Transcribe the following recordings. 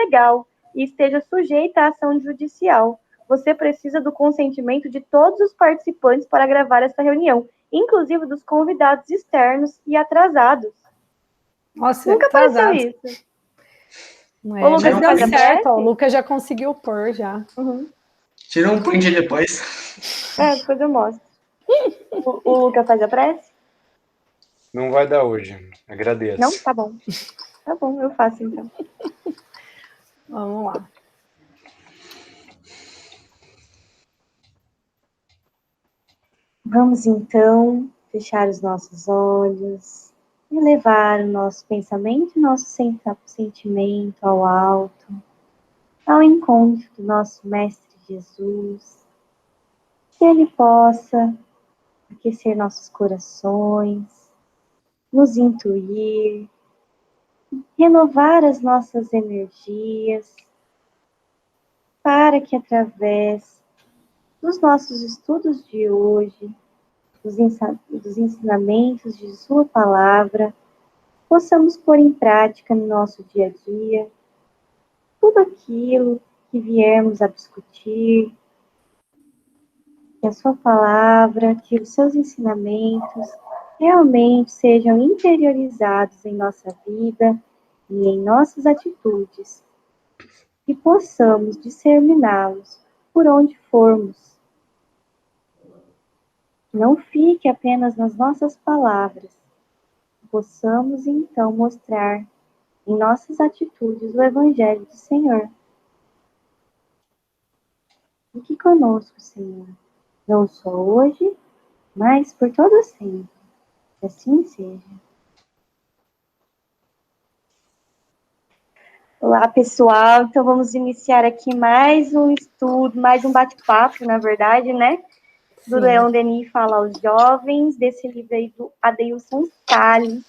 ilegal e esteja sujeita à ação judicial. Você precisa do consentimento de todos os participantes para gravar essa reunião, inclusive dos convidados externos e atrasados. Nossa, nunca atrasado. apareceu isso. Não é, O Lucas mas deu faz a certo, prece? ó, o Lucas já conseguiu pôr, já. Uhum. Tira um print depois. Depois eu mostro. O Lucas faz a prece? Não vai dar hoje. Agradeço. Não? Tá bom. Tá bom, eu faço então. Vamos lá. Vamos então fechar os nossos olhos e levar o nosso pensamento e nosso sentimento ao alto, ao encontro do nosso Mestre Jesus, que Ele possa aquecer nossos corações, nos intuir, renovar as nossas energias, para que através dos nossos estudos de hoje, dos ensinamentos de Sua Palavra, possamos pôr em prática no nosso dia a dia tudo aquilo que viermos a discutir, que a Sua Palavra, que os seus ensinamentos realmente sejam interiorizados em nossa vida e em nossas atitudes, e possamos discerminá-los por onde formos. Não fique apenas nas nossas palavras, possamos então mostrar em nossas atitudes o Evangelho do Senhor. Fique conosco, Senhor, não só hoje, mas por todo sempre. Que assim seja. Olá, pessoal. Então, vamos iniciar aqui mais um estudo, mais um bate-papo, na verdade, né? Do Leon Denis Fala aos Jovens, desse livro aí do Adeilson Salles.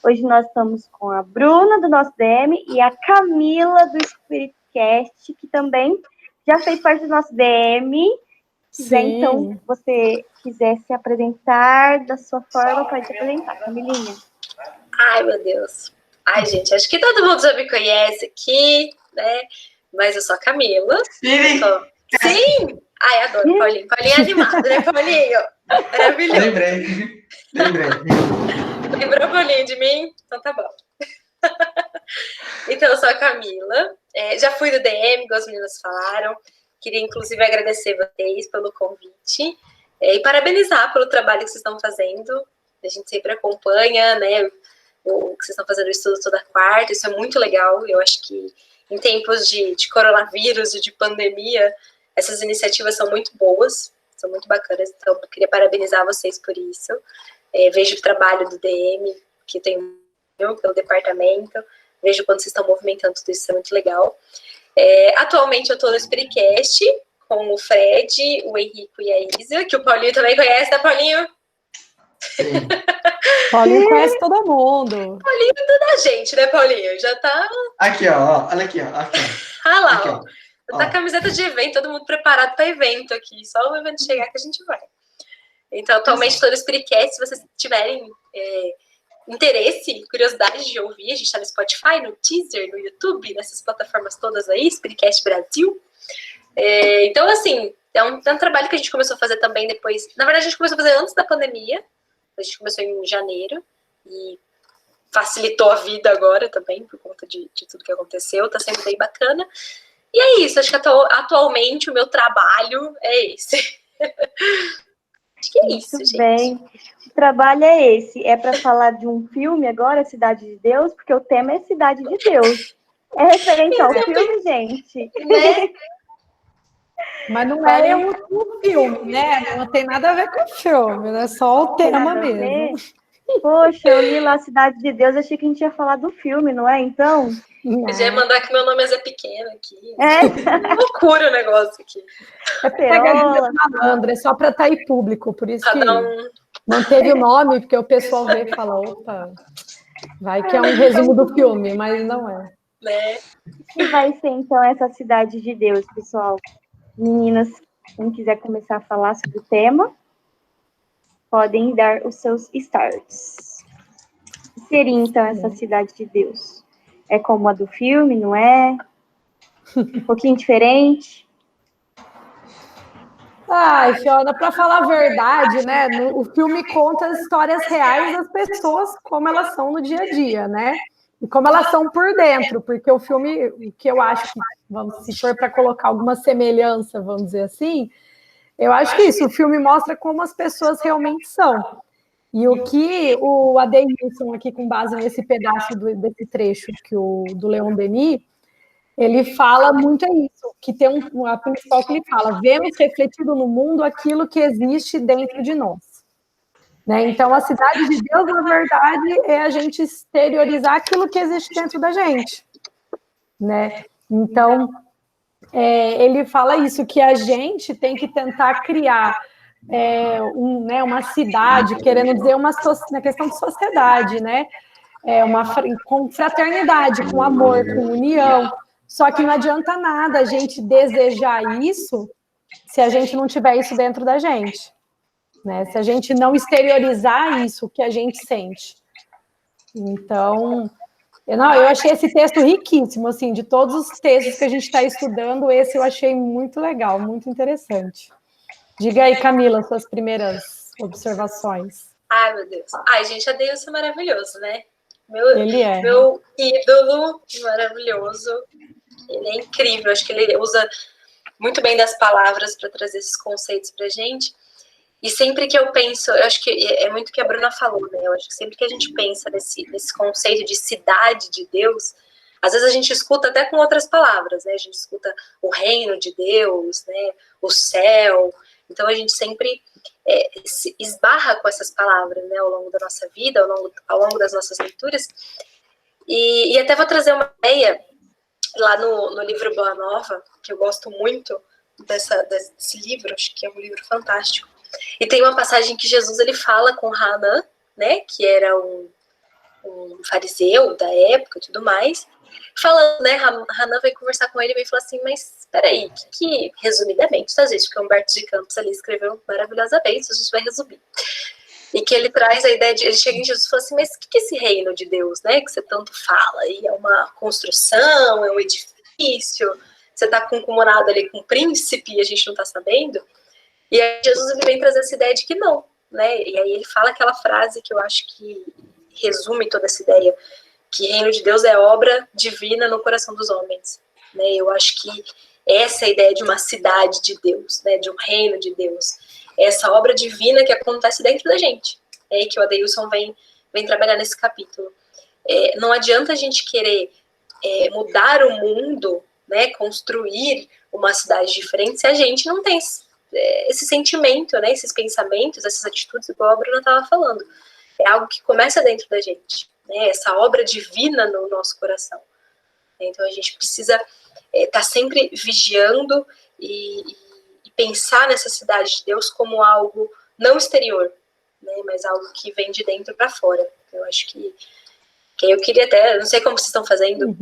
Hoje nós estamos com a Bruna, do nosso DM, e a Camila, do Spiritcast, que também já fez parte do nosso DM. Então, se você quiser se apresentar da sua forma, pode se apresentar, Camilinha. Ai, meu Deus. Ai, gente, acho que todo mundo já me conhece aqui, né? Mas eu sou a Camila. Sim! Ai, adoro Paulinho. Paulinho é animado, né, Paulinho? Maravilhoso. Lembrei. Lembrou, Paulinho, de mim? Então tá bom. Então, eu sou a Camila. Já fui do DM, igual as meninas falaram. Queria, inclusive, agradecer vocês pelo convite e parabenizar pelo trabalho que vocês estão fazendo. A gente sempre acompanha, né, o que vocês estão fazendo o estudo toda quarta. Isso é muito legal. Eu acho que em tempos de coronavírus e de pandemia, essas iniciativas são muito boas, são muito bacanas. Então, eu queria parabenizar vocês por isso. Vejo o trabalho do DM, que tem pelo departamento. Vejo quando vocês estão movimentando tudo isso, é muito legal. Atualmente eu estou no Spiritcast com o Fred, o Henrico e a Isa, que o Paulinho também conhece, né, Paulinho? Sim. Paulinho conhece todo mundo. Paulinho é toda a gente, né, Paulinho? Já tá... Aqui, ó. Olha aqui, ó. Aqui, ó. Ah lá, aqui, ó. Tá camiseta de evento, todo mundo preparado para evento aqui. Só o evento chegar que a gente vai. Então, atualmente estou no Spiritcast. Se vocês tiverem interesse, curiosidade de ouvir, a gente está no Spotify, no Deezer, no YouTube, nessas plataformas todas aí, Spiritcast Brasil. Então, assim, é um trabalho que a gente começou a fazer também depois. Na verdade, a gente começou a fazer antes da pandemia. A gente começou em janeiro e facilitou a vida agora também, por conta de tudo que aconteceu. Tá sendo bem bacana. E é isso, acho que atualmente o meu trabalho é esse. Acho que é isso, gente. Bem, o trabalho é esse. É para falar de um filme agora, Cidade de Deus, porque o tema é Cidade de Deus. É referente ao filme, gente. Né? Mas não é o filme, né? Não tem nada a ver com o filme, é só o tema mesmo. Poxa, eu li lá Cidade de Deus, achei que a gente ia falar do filme, não é? Então... Eu já ia mandar que meu nome é Zé Pequeno aqui. Loucura o negócio aqui. É pegadinha malandra, é só para estar aí público, por isso que não teve o nome, porque o pessoal vê e fala, opa, vai que é um resumo do filme, mas não é. Né? E vai ser, então, essa Cidade de Deus, pessoal. Meninas, quem quiser começar a falar sobre o tema, podem dar os seus starts. O que seria, então, essa Cidade de Deus? É como a do filme, não é? Um pouquinho diferente? Ai, Fiona, para falar a verdade, né? O filme conta as histórias reais das pessoas, como elas são no dia a dia, né? E como elas são por dentro, porque o filme, o que eu acho que, se for para colocar alguma semelhança, vamos dizer assim, eu acho que isso, o filme mostra como as pessoas realmente são. E o que o Adeilson, aqui com base nesse pedaço desse trecho do Leon Denis, ele fala muito isso, que tem a principal que ele fala, vemos refletido no mundo aquilo que existe dentro de nós. Né? Então, a cidade de Deus, na verdade, é a gente exteriorizar aquilo que existe dentro da gente. Né? Então, ele fala isso, que a gente tem que tentar criar uma cidade, querendo dizer, na questão de sociedade, né? Com fraternidade, com amor, com união. Só que não adianta nada a gente desejar isso se a gente não tiver isso dentro da gente. Né? Se a gente não exteriorizar isso que a gente sente. Então, eu achei esse texto riquíssimo, assim, de todos os textos que a gente está estudando, esse eu achei muito legal, muito interessante. Diga aí, Camila, suas primeiras observações. Ai, meu Deus. Ai, gente, Adeilson é maravilhoso, né? Ele é. Meu ídolo maravilhoso. Ele é incrível. Acho que ele usa muito bem das palavras para trazer esses conceitos para a gente. E sempre que eu penso, eu acho que é muito o que a Bruna falou, né? Eu acho que sempre que a gente pensa nesse conceito de cidade de Deus, às vezes a gente escuta até com outras palavras, né? A gente escuta o reino de Deus, né? O céu. Então a gente sempre se esbarra com essas palavras, né? Ao longo da nossa vida, ao longo das nossas leituras. E até vou trazer uma ideia lá no livro Boa Nova, que eu gosto muito desse livro, acho que é um livro fantástico. E tem uma passagem que Jesus ele fala com Hanan, né, que era um fariseu da época e tudo mais, falando, né, Hanan vai conversar com ele e vai falar assim, mas espera aí, que resumidamente, às vezes, porque Humberto de Campos ali escreveu maravilhosamente, a gente vai resumir. E que ele traz a ideia de, ele chega em Jesus e fala assim, mas o que é esse reino de Deus, né, que você tanto fala? E é uma construção, é um edifício, você está concomunado ali com um príncipe e a gente não está sabendo? E aí Jesus ele vem trazer essa ideia de que não, né? E aí ele fala aquela frase que eu acho que resume toda essa ideia, que reino de Deus é obra divina no coração dos homens, né? Eu acho que essa é a ideia de uma cidade de Deus, né? De um reino de Deus, essa obra divina que acontece dentro da gente, né? Que o Adeilson vem trabalhar nesse capítulo. Não adianta a gente querer mudar o mundo, né? Construir uma cidade diferente se a gente não tem esse sentimento, né, esses pensamentos, essas atitudes, igual a Bruna estava falando. É algo que começa dentro da gente, né, essa obra divina no nosso coração. Então a gente precisa estar sempre vigiando e pensar nessa cidade de Deus como algo não exterior, né, mas algo que vem de dentro para fora. Eu acho que eu queria até, não sei como vocês estão fazendo,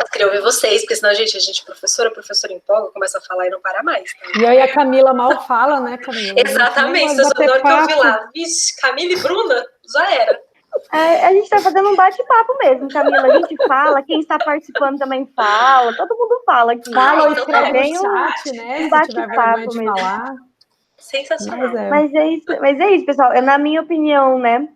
eu queria ouvir vocês, porque senão a gente professora empolga, começa a falar e não para mais. Né? E aí a Camila mal fala, né, Camila? Exatamente, eu sou que eu vi lá. Vixe, Camila e Bruna, já era. A gente tá fazendo um bate-papo mesmo, Camila. A gente fala, quem está participando também fala, todo mundo fala aqui. Fala ou então, escreve no chat, né? Um bate-papo mesmo. Falar. Sensacional. Mas é isso, pessoal. Na minha opinião, né?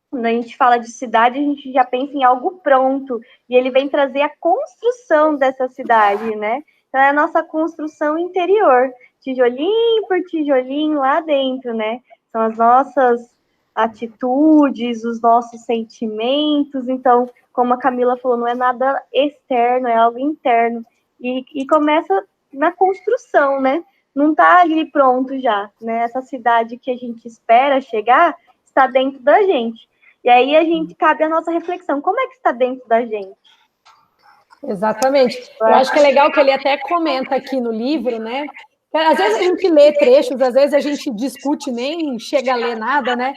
Quando a gente fala de cidade, a gente já pensa em algo pronto. E ele vem trazer a construção dessa cidade, né? Então, é a nossa construção interior. Tijolinho por tijolinho lá dentro, né? São as nossas atitudes, os nossos sentimentos. Então, como a Camila falou, não é nada externo, é algo interno. E começa na construção, né? Não está ali pronto já, né? Essa cidade que a gente espera chegar está dentro da gente. E aí cabe a nossa reflexão. Como é que está dentro da gente? Exatamente. Eu acho que é legal que ele até comenta aqui no livro, né? Às vezes a gente lê trechos, às vezes a gente discute, nem chega a ler nada, né?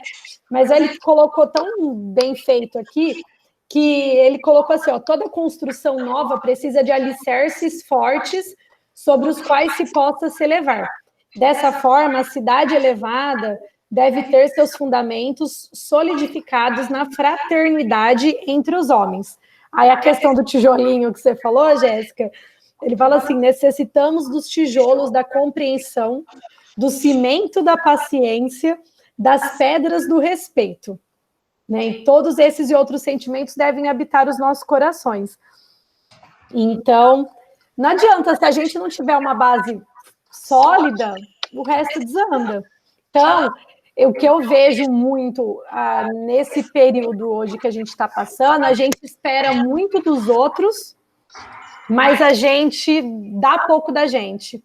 Mas ele colocou tão bem feito aqui, que ele colocou assim, ó, toda construção nova precisa de alicerces fortes sobre os quais se possa se elevar. Dessa forma, a cidade elevada deve ter seus fundamentos solidificados na fraternidade entre os homens. Aí a questão do tijolinho que você falou, Jéssica, Ele fala assim: necessitamos dos tijolos da compreensão, do cimento da paciência, das pedras do respeito. Né? E todos esses e outros sentimentos devem habitar os nossos corações. Então, não adianta, se a gente não tiver uma base sólida, o resto desanda. Então, o que eu vejo muito nesse período hoje que a gente está passando, a gente espera muito dos outros, mas a gente dá pouco da gente.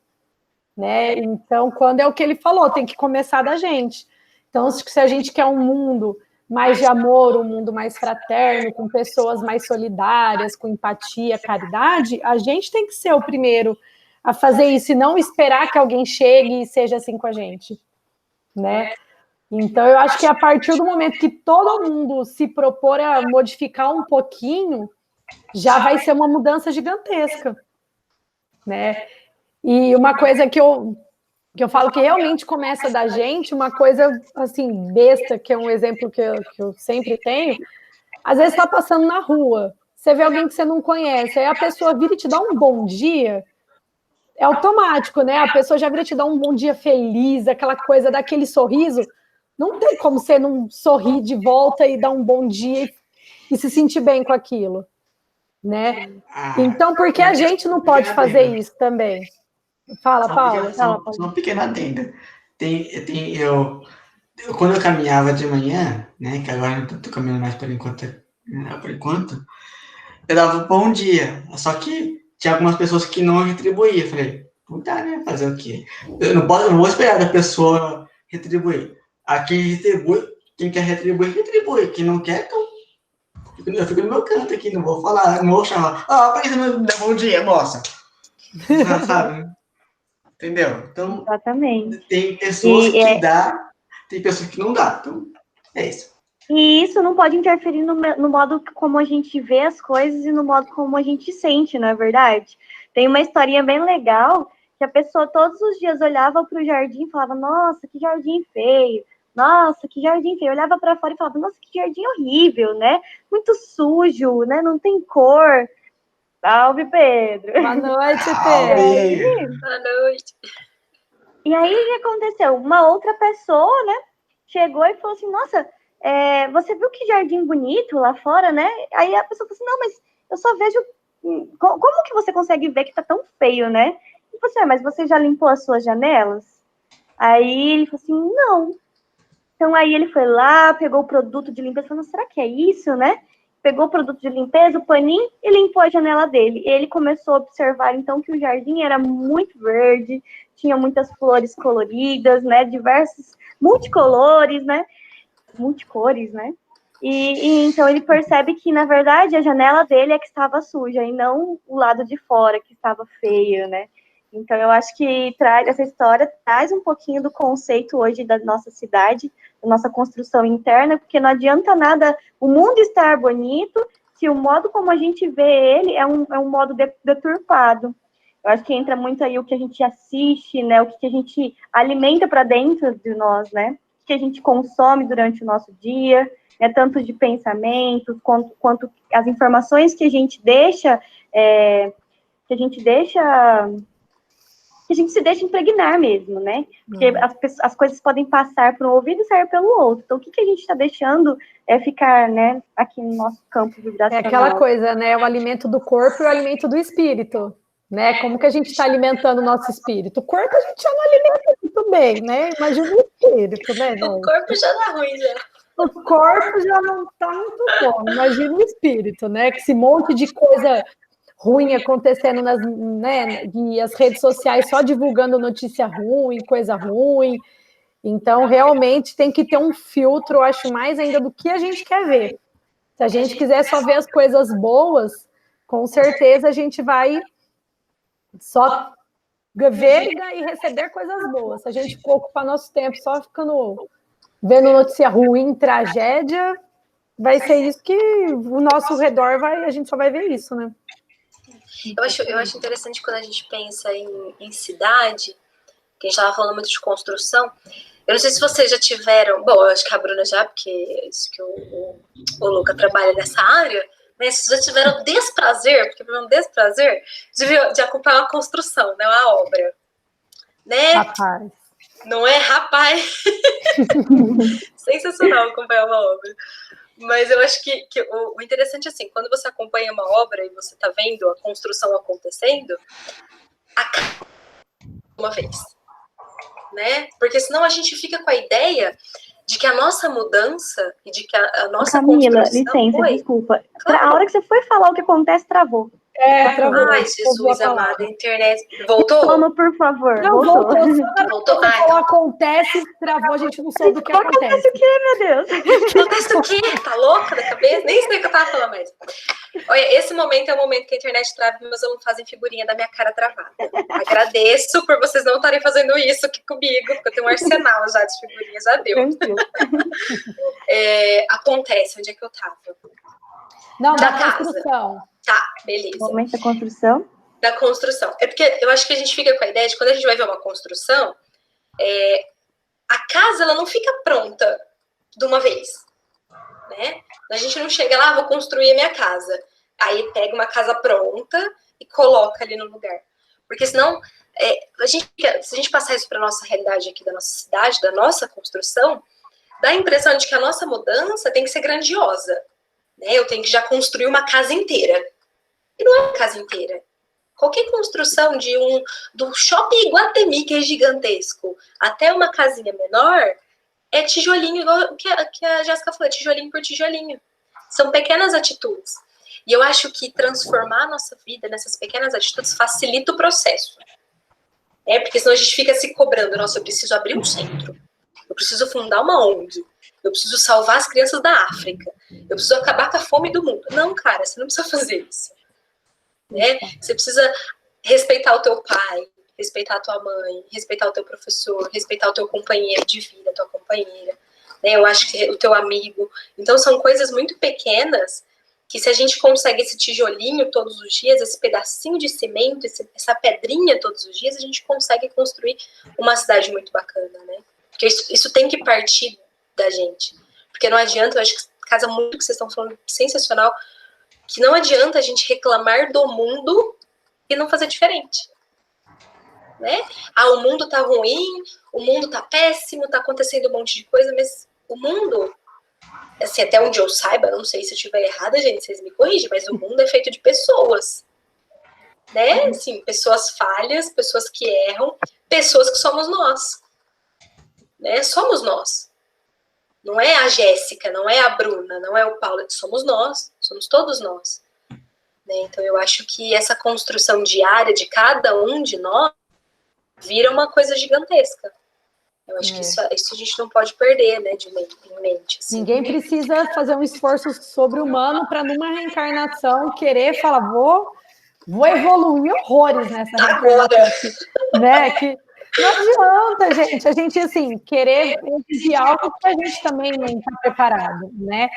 Né? Então, quando é o que ele falou, tem que começar da gente. Então, se a gente quer um mundo mais de amor, um mundo mais fraterno, com pessoas mais solidárias, com empatia, caridade, a gente tem que ser o primeiro a fazer isso e não esperar que alguém chegue e seja assim com a gente, né? Então, eu acho que a partir do momento que todo mundo se propor a modificar um pouquinho, já vai ser uma mudança gigantesca, né? E uma coisa que eu falo que realmente começa da gente, uma coisa, assim, besta, que é um exemplo que eu sempre tenho, às vezes está passando na rua, você vê alguém que você não conhece, aí a pessoa vira e te dá um bom dia, é automático, né? A pessoa já vira e te dar um bom dia feliz, aquela coisa daquele sorriso, não tem como você não sorrir de volta e dar um bom dia e se sentir bem com aquilo, né? Então, por que a gente não pode fazer isso também? Fala, Paulo. Só uma pequena adenda. Quando eu caminhava de manhã, né, que agora não estou caminhando mais por enquanto, eu dava um bom dia. Só que tinha algumas pessoas que não retribuíam. Eu falei, não dá, né? Fazer o quê? Eu não vou esperar da pessoa retribuir. Quem retribui, quem quer retribuir, retribui. Quem não quer, então eu fico no meu canto aqui, não vou falar, não vou chamar. Por que você não dá bom dia, moça? Sabe? Entendeu? Então, Exatamente. tem pessoas que dá, tem pessoas que não dá. Então, é isso. E isso não pode interferir no modo como a gente vê as coisas e no modo como a gente sente, não é verdade? Tem uma historinha bem legal que a pessoa todos os dias olhava para o jardim e falava, nossa, que jardim feio. Nossa, que jardim feio. Eu olhava para fora e falava, nossa, que jardim horrível, né? Muito sujo, né? Não tem cor. Salve, Pedro. Boa noite, Pedro. Boa noite. E aí, o que aconteceu? Uma outra pessoa, né, chegou e falou assim, nossa, você viu que jardim bonito lá fora, né? Aí a pessoa falou assim, não, mas eu só vejo... Como que você consegue ver que tá tão feio, né? E você, mas você já limpou as suas janelas? Aí ele falou assim, não. Então aí ele foi lá, pegou o produto de limpeza, falou, será que é isso, né? Pegou o produto de limpeza, o paninho, e limpou a janela dele. Ele começou a observar, então, que o jardim era muito verde, tinha muitas flores coloridas, né? Diversos, multicolores, né? Multicores, né? E então ele percebe que, na verdade, a janela dele é que estava suja, e não o lado de fora que estava feio, né? Então, eu acho que essa história traz um pouquinho do conceito hoje da nossa cidade, da nossa construção interna, porque não adianta nada o mundo estar bonito se o modo como a gente vê ele é um modo deturpado. Eu acho que entra muito aí o que a gente assiste, né? O que a gente alimenta para dentro de nós, né? O que a gente consome durante o nosso dia, né? Tanto de pensamentos, quanto as informações que a gente deixa... que a gente se deixa impregnar mesmo, né? Porque as coisas podem passar por um ouvido e sair pelo outro. Então, o que a gente está deixando ficar, né, aqui no nosso campo vibracional? É aquela coisa, né? O alimento do corpo e o alimento do espírito, né? Como que a gente está alimentando o nosso espírito? O corpo a gente já não alimenta muito bem, né? Imagina o espírito, né? O corpo já dá ruim, já. O corpo já não está muito bom. Imagina o espírito, né? Que esse monte de coisa ruim acontecendo né, e as redes sociais só divulgando notícia ruim, coisa ruim. Então, realmente, tem que ter um filtro, eu acho, mais ainda do que a gente quer ver. Se a gente quiser só ver as coisas boas, com certeza a gente vai só ver e receber coisas boas. Se a gente for ocupar nosso tempo só vendo notícia ruim, tragédia, vai ser isso que o nosso redor a gente só vai ver isso, né? Eu acho interessante quando a gente pensa em cidade, que a gente estava falando muito de construção. Eu não sei se vocês já tiveram... Bom, eu acho que a Bruna já, porque acho que o Luca trabalha nessa área, né? Se já tiveram desprazer, porque é um desprazer, de acompanhar uma construção, né? Uma obra, né? Rapaz. Não é, rapaz? Sensacional acompanhar uma obra. Mas eu acho que o interessante é assim, quando você acompanha uma obra e você está vendo a construção acontecendo, uma vez, né? Porque senão a gente fica com a ideia de que a nossa mudança e de que a nossa Camila, construção... licença, desculpa. Claro. A hora que você foi falar o que acontece, travou. Travou. Ai, Jesus amado, a internet... Voltou? Toma, por favor. Não, voltou. Voltou. Você falou, acontece, travou, a gente não soube o que acontece. Acontece o quê, meu Deus? Acontece o quê? Tá louca da cabeça? Nem sei o que eu tava falando mais. Olha, esse momento é o momento que a internet trava e meus alunos fazem figurinha da minha cara travada. Agradeço por vocês não estarem fazendo isso aqui comigo, porque eu tenho um arsenal já de figurinhas, já deu. Acontece, onde é que eu tava? Não, da casa. construção. Tá, beleza. Momento da construção. Da construção. É porque eu acho que a gente fica com a ideia de quando a gente vai ver uma construção, a casa ela não fica pronta de uma vez, né? A gente não chega lá, vou construir a minha casa. Aí pega uma casa pronta e coloca ali no lugar. Porque senão, se a gente passar isso para a nossa realidade aqui da nossa cidade, da nossa construção, dá a impressão de que a nossa mudança tem que ser grandiosa. Né? Eu tenho que já construir uma casa inteira. E não é uma casa inteira. Qualquer construção do shopping Iguatemi, que é gigantesco, até uma casinha menor, é tijolinho, igual que a Jéssica falou, tijolinho por tijolinho. São pequenas atitudes. E eu acho que transformar a nossa vida nessas pequenas atitudes facilita o processo. Porque senão a gente fica se cobrando. Nossa, eu preciso abrir um centro. Eu preciso fundar uma ONG. Eu preciso salvar as crianças da África. Eu preciso acabar com a fome do mundo. Não, cara, você não precisa fazer isso. Né? Você precisa respeitar o teu pai, respeitar a tua mãe, respeitar o teu professor, respeitar o teu companheiro de vida, a tua companheira, né? Eu acho que o teu amigo. Então são coisas muito pequenas que se a gente consegue esse tijolinho todos os dias, esse pedacinho de cimento, essa pedrinha todos os dias, a gente consegue construir uma cidade muito bacana, né? Porque isso tem que partir da gente. Porque não adianta, eu acho que casa muito com o que vocês estão falando, sensacional, que não adianta a gente reclamar do mundo e não fazer diferente. Né? O mundo tá ruim, o mundo tá péssimo, tá acontecendo um monte de coisa, mas o mundo, assim, até onde eu saiba, não sei se eu estiver errada, gente, vocês me corrigem, mas o mundo é feito de pessoas. Né? Assim, pessoas falhas, pessoas que erram, pessoas que somos nós. Né? Somos nós. Não é a Jéssica, não é a Bruna, não é o Paulo, somos nós, somos todos nós. Né? Então eu acho que essa construção diária de cada um de nós vira uma coisa gigantesca. Eu acho que isso a gente não pode perder, né, de mente. Assim. Ninguém precisa fazer um esforço sobre-humano para numa reencarnação querer falar, vou evoluir horrores nessa reencarnação. Né? Que não adianta, gente, a gente, assim, querer exigir algo que a gente também não está preparado, né?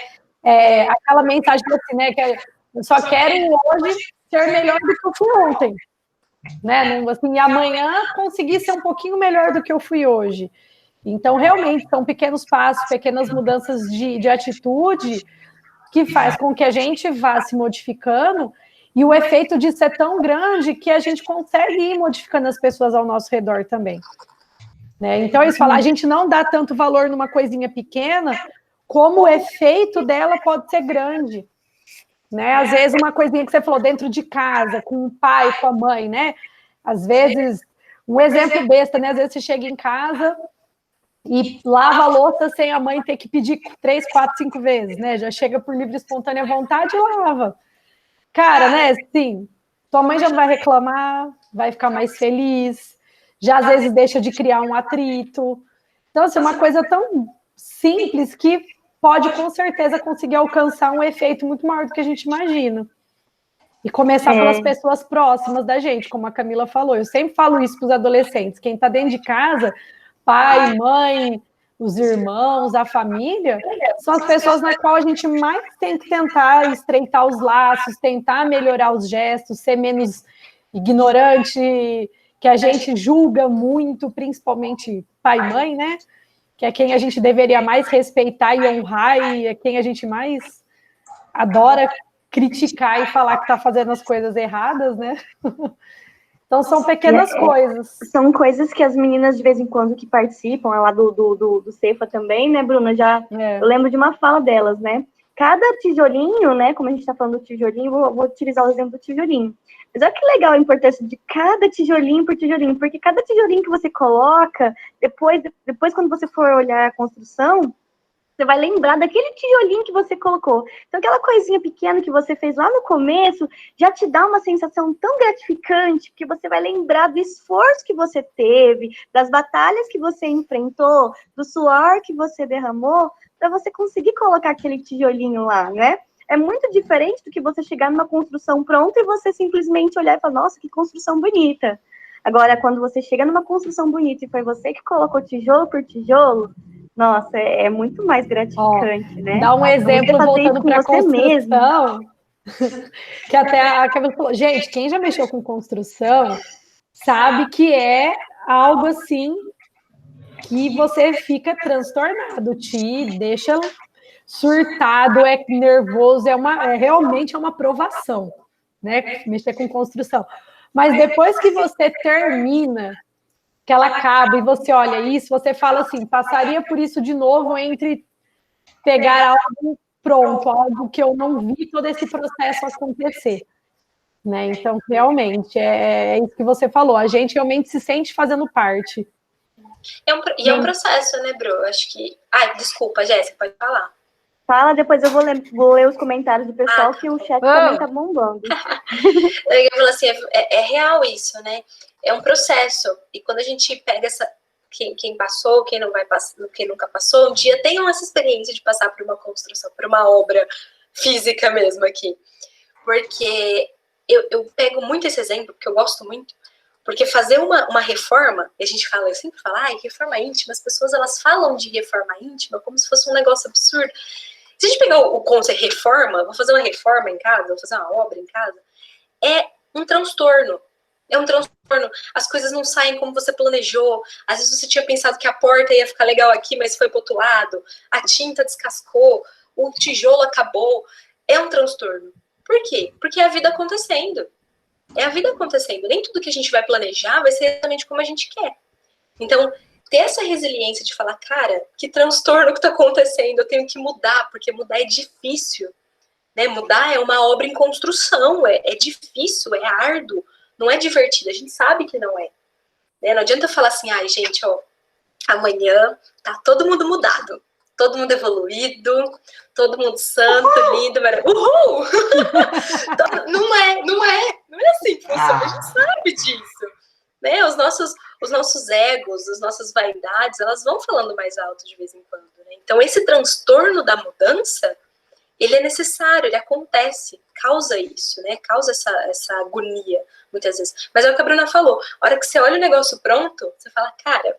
Aquela mensagem assim, né, que eu só quero hoje ser melhor do que eu fui ontem, né? Assim, amanhã conseguir ser um pouquinho melhor do que eu fui hoje. Então, realmente, são pequenos passos, pequenas mudanças de atitude que faz com que a gente vá se modificando. E o efeito disso é tão grande que a gente consegue ir modificando as pessoas ao nosso redor também. Né? Então, eles falam, a gente não dá tanto valor numa coisinha pequena, como o efeito dela pode ser grande. Né? Às vezes, uma coisinha que você falou dentro de casa, com o pai, com a mãe, né? Às vezes, um exemplo besta, né? Às vezes você chega em casa e lava a louça sem a mãe ter que pedir 3, 4, 5 vezes, né? Já chega por livre e espontânea vontade e lava. Cara, né, assim, tua mãe já não vai reclamar, vai ficar mais feliz, já às vezes deixa de criar um atrito. Então, assim, uma coisa tão simples que pode, com certeza, conseguir alcançar um efeito muito maior do que a gente imagina. E começar pelas pessoas próximas da gente, como a Camila falou. Eu sempre falo isso para os adolescentes. Quem está dentro de casa, pai, mãe, os irmãos, a família, são as pessoas na qual a gente mais tem que tentar estreitar os laços, tentar melhorar os gestos, ser menos ignorante, que a gente julga muito, principalmente pai e mãe, né? Que é quem a gente deveria mais respeitar e honrar, e é quem a gente mais adora criticar e falar que está fazendo as coisas erradas, né? Então, são pequenas coisas. São coisas que as meninas, de vez em quando, que participam, lá do Cefa também, né, Bruna? Eu lembro de uma fala delas, né? Cada tijolinho, né, como a gente está falando do tijolinho, vou utilizar o exemplo do tijolinho. Mas olha que legal a importância de cada tijolinho por tijolinho, porque cada tijolinho que você coloca, depois quando você for olhar a construção, você vai lembrar daquele tijolinho que você colocou. Então, aquela coisinha pequena que você fez lá no começo já te dá uma sensação tão gratificante que você vai lembrar do esforço que você teve, das batalhas que você enfrentou, do suor que você derramou, para você conseguir colocar aquele tijolinho lá, né? É muito diferente do que você chegar numa construção pronta e você simplesmente olhar e falar, nossa, que construção bonita. Agora, quando você chega numa construção bonita e foi você que colocou tijolo por tijolo, nossa, é muito mais gratificante, né? Dá um exemplo voltando para a construção, que até a Camila falou, gente, quem já mexeu com construção sabe que é algo assim que você fica transtornado, te deixa surtado, é nervoso, realmente é uma provação, né? Mexer com construção. Mas depois que você termina, que ela acaba e você olha isso, você fala assim, passaria por isso de novo entre pegar algo pronto, algo que eu não vi todo esse processo acontecer, né? Então, realmente, é isso que você falou, a gente realmente se sente fazendo parte. É um processo, né, Bru? Acho que... Ai, desculpa, Jéssica, pode falar. Fala, depois eu vou ler os comentários do pessoal, que o chat também tá bombando. Eu falo assim, é real isso, né? É um processo. E quando a gente pega quem passou, quem não vai passar, quem nunca passou, um dia tenham essa experiência de passar por uma construção, por uma obra física mesmo aqui. Porque eu pego muito esse exemplo, porque eu gosto muito, porque fazer uma reforma, e a gente fala, eu sempre falo, reforma íntima, as pessoas elas falam de reforma íntima como se fosse um negócio absurdo. Se a gente pegar o conceito reforma, vou fazer uma reforma em casa, vou fazer uma obra em casa, é um transtorno. É um transtorno. As coisas não saem como você planejou. Às vezes você tinha pensado que a porta ia ficar legal aqui, mas foi pro outro lado. A tinta descascou, o tijolo acabou. É um transtorno. Por quê? Porque é a vida acontecendo. É a vida acontecendo. Nem tudo que a gente vai planejar vai ser exatamente como a gente quer. Então, ter essa resiliência de falar, cara, que transtorno que tá acontecendo, eu tenho que mudar, porque mudar é difícil, né? Mudar é uma obra em construção, é difícil, é árduo, não é divertido, a gente sabe que não é. Né? Não adianta falar assim, gente, amanhã tá todo mundo mudado, todo mundo evoluído, todo mundo santo, lindo, maravilhoso. Uhul! Não é assim que funciona, a gente sabe disso. Né? Os nossos egos, as nossas vaidades, elas vão falando mais alto de vez em quando. Né? Então, esse transtorno da mudança, ele é necessário, ele acontece, causa isso, né? Causa essa agonia, muitas vezes. Mas é o que a Bruna falou, a hora que você olha o negócio pronto, você fala, cara,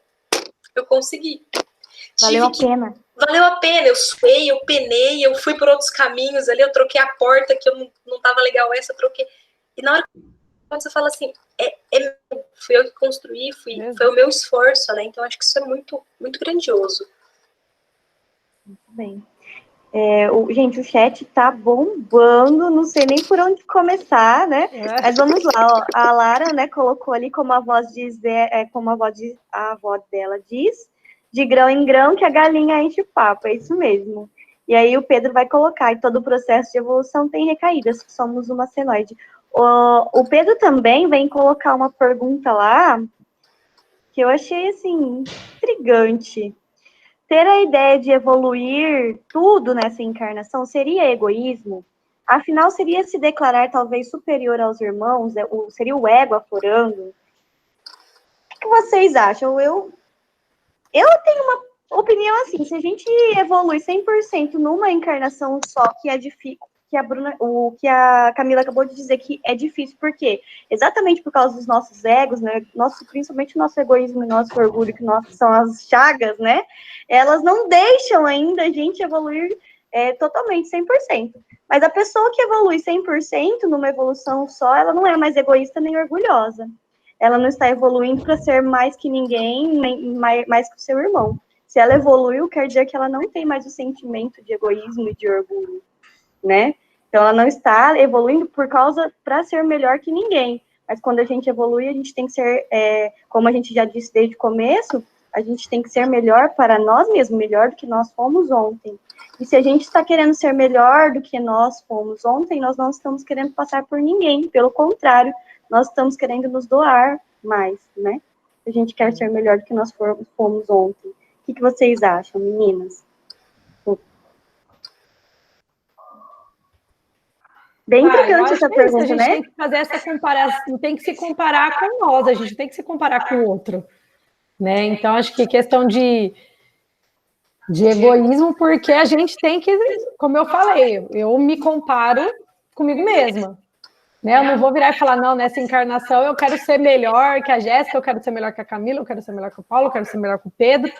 eu consegui. Valeu a pena. Valeu a pena, eu suei, eu penei, eu fui por outros caminhos ali, eu troquei a porta que eu não tava legal essa, eu troquei. E na hora que você fala assim, fui eu que construí, foi o meu esforço, né? Então, acho que isso é muito, muito grandioso. Muito bem. Gente, o chat tá bombando, não sei nem por onde começar, né? Mas vamos lá, a Lara, né, colocou ali como a avó dela diz, de grão em grão que a galinha enche o papo, é isso mesmo. E aí o Pedro vai colocar, e todo o processo de evolução tem recaídas, somos uma senoide. O Pedro também vem colocar uma pergunta lá, que eu achei, assim, intrigante. Ter a ideia de evoluir tudo nessa encarnação seria egoísmo? Afinal, seria se declarar talvez superior aos irmãos? Seria o ego aflorando? O que vocês acham? Eu tenho uma opinião assim, se a gente evolui 100% numa encarnação só, que é difícil, que a Camila acabou de dizer que é difícil, por quê? Exatamente por causa dos nossos egos, né? Principalmente o nosso egoísmo e nosso orgulho, que são as chagas, né? Elas não deixam ainda a gente evoluir totalmente 100%. Mas a pessoa que evolui 100% numa evolução só, ela não é mais egoísta nem orgulhosa. Ela não está evoluindo para ser mais que ninguém, nem mais que o seu irmão. Se ela evoluiu, quer dizer que ela não tem mais o sentimento de egoísmo e de orgulho, né? Então, ela não está evoluindo para ser melhor que ninguém. Mas quando a gente evolui, a gente tem que ser, como a gente já disse desde o começo, a gente tem que ser melhor para nós mesmos, melhor do que nós fomos ontem. E se a gente está querendo ser melhor do que nós fomos ontem, nós não estamos querendo passar por ninguém. Pelo contrário, nós estamos querendo nos doar mais, né? A gente quer ser melhor do que nós fomos ontem. O que vocês acham, meninas? Bem intrigante essa pergunta, a gente né? tem que fazer essa comparação, tem que se comparar com nós, a gente tem que se comparar com o outro, né? Então, acho que questão de egoísmo, porque a gente tem que, como eu falei, eu me comparo comigo mesma, né? Eu não vou virar e falar, não, nessa encarnação eu quero ser melhor que a Jéssica, eu quero ser melhor que a Camila, eu quero ser melhor que o Paulo, eu quero ser melhor que o Pedro.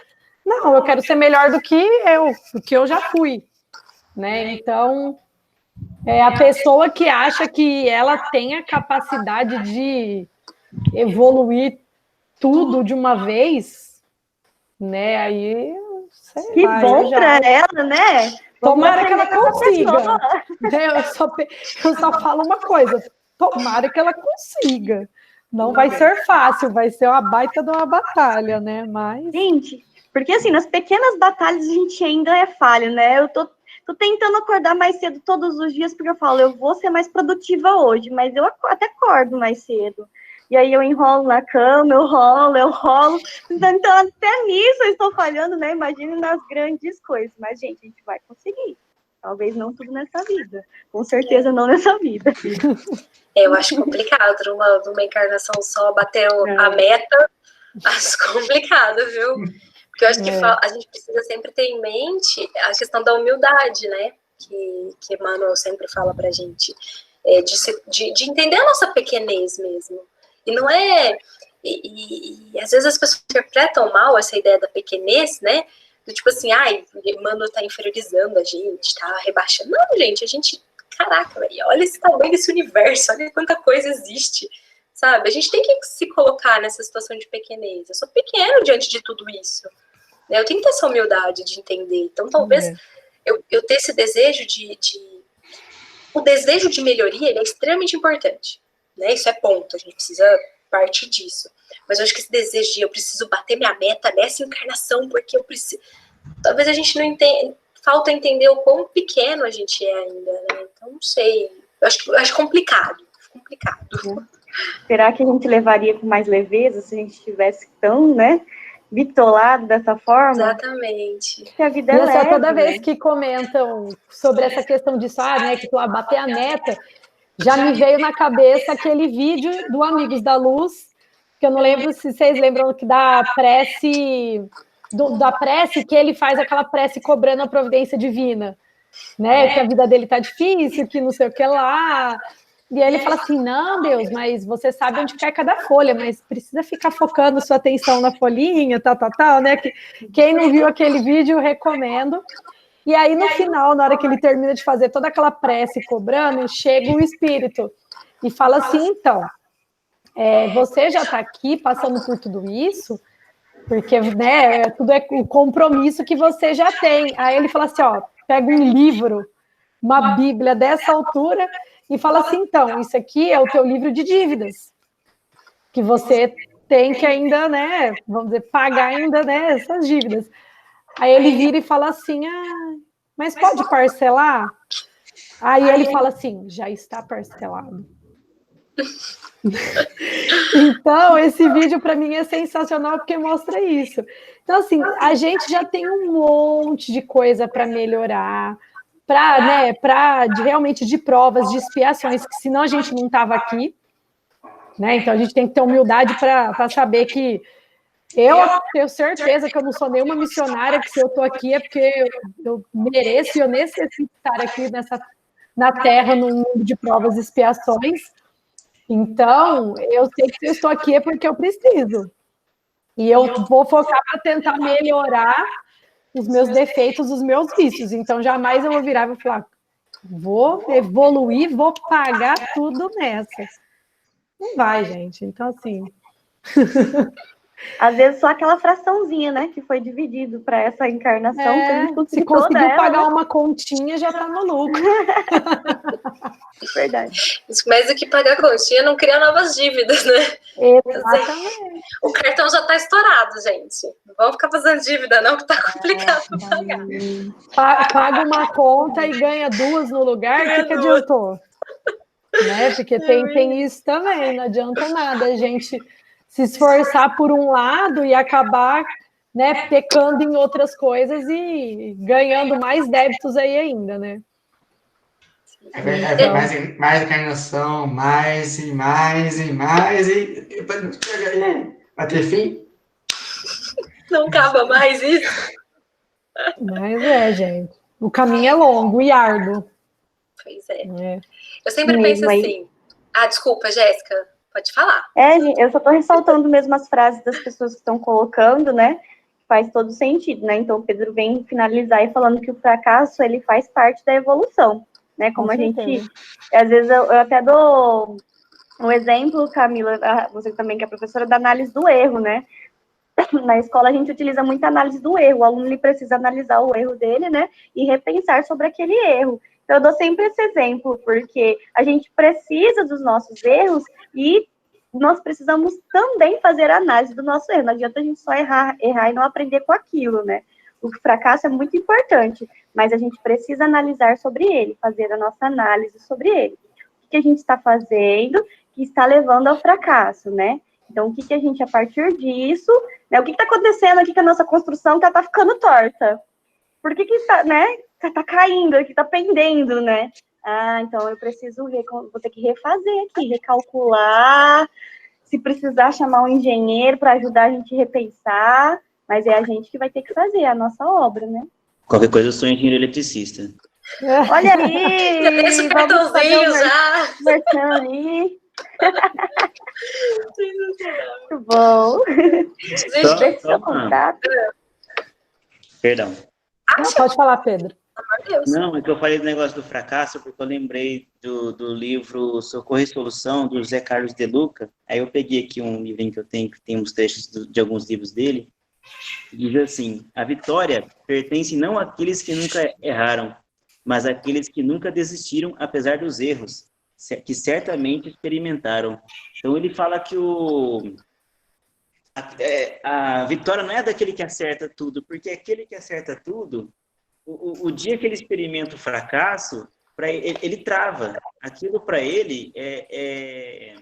Não, eu quero ser melhor do que eu já fui, né? Então, a pessoa que acha que ela tem a capacidade de evoluir tudo de uma vez, né? Aí, sei que lá, bom para ela, né? Tomara que ela consiga. Eu só falo uma coisa, tomara que ela consiga. Não vai ser fácil, vai ser uma baita de uma batalha, né? Mas... Gente, porque assim, nas pequenas batalhas a gente ainda é falho, né? Eu tô tentando acordar mais cedo todos os dias, porque eu falo, eu vou ser mais produtiva hoje, mas eu até acordo mais cedo. E aí eu enrolo na cama, eu rolo. Então, até nisso eu estou falhando, né? Imagina nas grandes coisas. Mas, gente, a gente vai conseguir. Talvez não tudo nessa vida. Com certeza não nessa vida. Eu acho complicado numa encarnação só bater a meta. Acho complicado, viu? Porque eu acho que a gente precisa sempre ter em mente a questão da humildade, né? Que Emmanuel sempre fala pra gente. De entender a nossa pequenez mesmo. E não é... E às vezes as pessoas interpretam mal essa ideia da pequenez, né? Do tipo assim, Emmanuel tá inferiorizando a gente, tá rebaixando. Não, gente, a gente... Caraca, véio, olha esse tamanho desse universo, olha quanta coisa existe, sabe? A gente tem que se colocar nessa situação de pequenez. Eu sou pequeno diante de tudo isso. Né? Eu tenho que ter essa humildade de entender. Então, talvez eu ter esse desejo O desejo de melhoria, ele é extremamente importante. Né? Isso é ponto, a gente precisa partir disso. Mas eu acho que esse desejo de eu preciso bater minha meta nessa encarnação, porque eu preciso... Talvez a gente não entenda... Falta entender o quão pequeno a gente é ainda, né? Então, não sei. Eu acho complicado. Será que a gente levaria com mais leveza se a gente estivesse tão, né, bitolado dessa forma? Exatamente. Que a vida é leve, toda vez né? que comentam sobre essa questão disso, né, que bater a meta, já me veio na cabeça aquele vídeo do Amigos da Luz, que eu não lembro se vocês lembram que da prece... da prece, que ele faz aquela prece cobrando a providência divina, né? Que a vida dele tá difícil, que não sei o que lá. E aí ele fala assim, não, Deus, mas você sabe onde cai cada folha, mas precisa ficar focando sua atenção na folhinha, tal, né? Quem não viu aquele vídeo, eu recomendo. E aí, no final, na hora que ele termina de fazer toda aquela prece cobrando, chega o espírito e fala assim, então, você já está aqui passando por tudo isso, porque, né, tudo é o compromisso que você já tem. Aí ele fala assim, pega um livro, uma Bíblia dessa altura e fala assim, então, isso aqui é o teu livro de dívidas, que você tem que ainda, né, vamos dizer, pagar ainda, né, essas dívidas. Aí ele vira e fala assim, mas pode parcelar? Aí ele fala assim, já está parcelado. Então, esse vídeo para mim é sensacional porque mostra isso. Então, assim, a gente já tem um monte de coisa para melhorar, realmente de provas, de expiações, que senão a gente não estava aqui, né? Então a gente tem que ter humildade para saber que eu tenho certeza que eu não sou nenhuma missionária, que se eu estou aqui é porque eu mereço e eu necessito estar aqui na Terra, num mundo de provas e expiações. Então, eu sei que eu estou aqui é porque eu preciso. E eu vou focar para tentar melhorar os meus defeitos, os meus vícios. Então, jamais eu vou virar e vou falar, vou evoluir, vou pagar tudo nessa. Não vai, gente. Então, assim... Às vezes só aquela fraçãozinha, né, que foi dividido para essa encarnação, pra gente Se conseguir conseguiu toda ela, pagar né? uma continha, já tá no lucro. Verdade. Mais do que pagar continha, não criar novas dívidas, né? Exatamente. O cartão já tá estourado, gente. Não vamos ficar fazendo dívida, não, que tá complicado pra pagar. Paga uma conta e ganha duas no lugar, o que adiantou? Né? Porque tem isso também, não adianta nada a gente se esforçar por um lado e acabar, né, pecando em outras coisas e ganhando mais débitos aí ainda, né? Então... mais encarnação, mais e mais e mais e vai ter fim? Não acaba mais isso? Mas gente, o caminho é longo e árduo. Pois é. Eu sempre penso assim... desculpa, Jéssica, pode falar. Gente, eu só tô ressaltando mesmo as frases das pessoas que estão colocando, né? Faz todo sentido, né? Então, o Pedro vem finalizar e falando que o fracasso, ele faz parte da evolução, né? Como a gente... Às vezes, eu até dou um exemplo, Camila, você também que é professora, da análise do erro, né? Na escola, a gente utiliza muito a análise do erro. O aluno, ele precisa analisar o erro dele, né? E repensar sobre aquele erro. Então, eu dou sempre esse exemplo, porque a gente precisa dos nossos erros e nós precisamos também fazer a análise do nosso erro. Não adianta a gente só errar e não aprender com aquilo, né? O fracasso é muito importante, mas a gente precisa analisar sobre ele, fazer a nossa análise sobre ele. O que a gente está fazendo que está levando ao fracasso, né? Então, o que a gente, a partir disso, né? O que está acontecendo aqui com a nossa construção que ela está ficando torta? Por que está, né? Tá caindo, aqui tá pendendo, né? Então eu preciso vou ter que refazer aqui, recalcular, se precisar chamar um engenheiro para ajudar a gente a repensar, mas é a gente que vai ter que fazer a nossa obra, né? Qualquer coisa eu sou engenheiro eletricista. Olha aí! Já tem esse cartãozinho, já! Versão ali. Muito bom. Perdão. Pode falar, Pedro. Não, é que eu falei do negócio do fracasso, porque eu lembrei do livro Socorro e Solução, do José Carlos de Luca. Aí eu peguei aqui um livrinho que eu tenho, que tem uns trechos de alguns livros dele. Diz assim: a vitória pertence não àqueles que nunca erraram, mas àqueles que nunca desistiram, apesar dos erros, que certamente experimentaram. Então ele fala que a vitória não é daquele que acerta tudo, porque aquele que acerta tudo, o dia que ele experimenta o fracasso, ele trava. Aquilo para ele é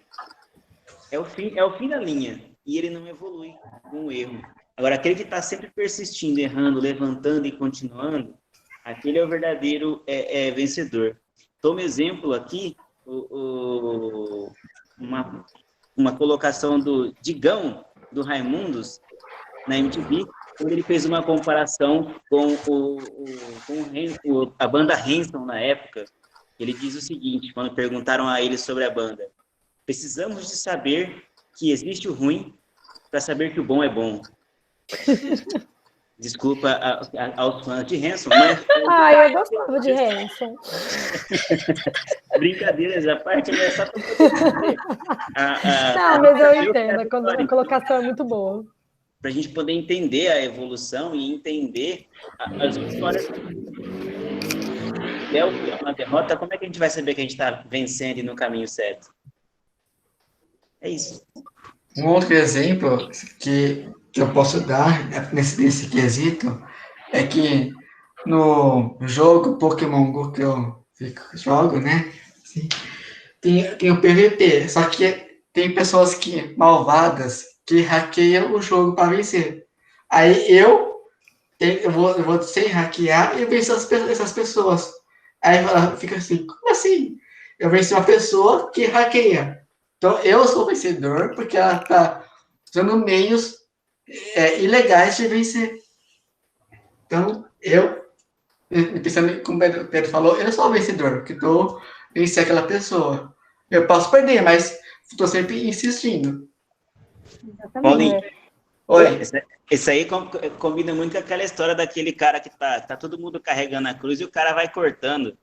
o fim da linha, e ele não evolui com o erro. Agora, aquele que está sempre persistindo, errando, levantando e continuando, aquele é o verdadeiro vencedor. Toma exemplo aqui, uma colocação do Digão, do Raimundos, na MTV, quando ele fez uma comparação com a banda Hanson na época. Ele diz o seguinte, quando perguntaram a ele sobre a banda: precisamos de saber que existe o ruim para saber que o bom é bom. Desculpa aos fãs de Hanson, mas... eu gostava de Hanson. Brincadeiras à parte, mas é só para poder dizer. Não, mas eu entendo, a colocação é muito boa. Para a gente poder entender a evolução e entender as histórias. É uma derrota, como é que a gente vai saber que a gente está vencendo e no caminho certo? É isso. Um outro exemplo que eu posso dar nesse quesito é que no jogo Pokémon Go que eu jogo, né? Assim, tem o PVP, só que tem pessoas malvadas que hackeiam o jogo para vencer. Aí eu vou sem hackear e venço essas pessoas. Aí fica assim, como assim? Eu venci uma pessoa que hackeia. Então eu sou vencedor porque ela está usando meios ilegais de vencer. Então pensando como o Pedro falou, eu sou o vencedor, porque estou vencer aquela pessoa. Eu posso perder, mas estou sempre insistindo. Paulinho, oi. Isso aí combina muito com aquela história daquele cara que tá todo mundo carregando a cruz e o cara vai cortando.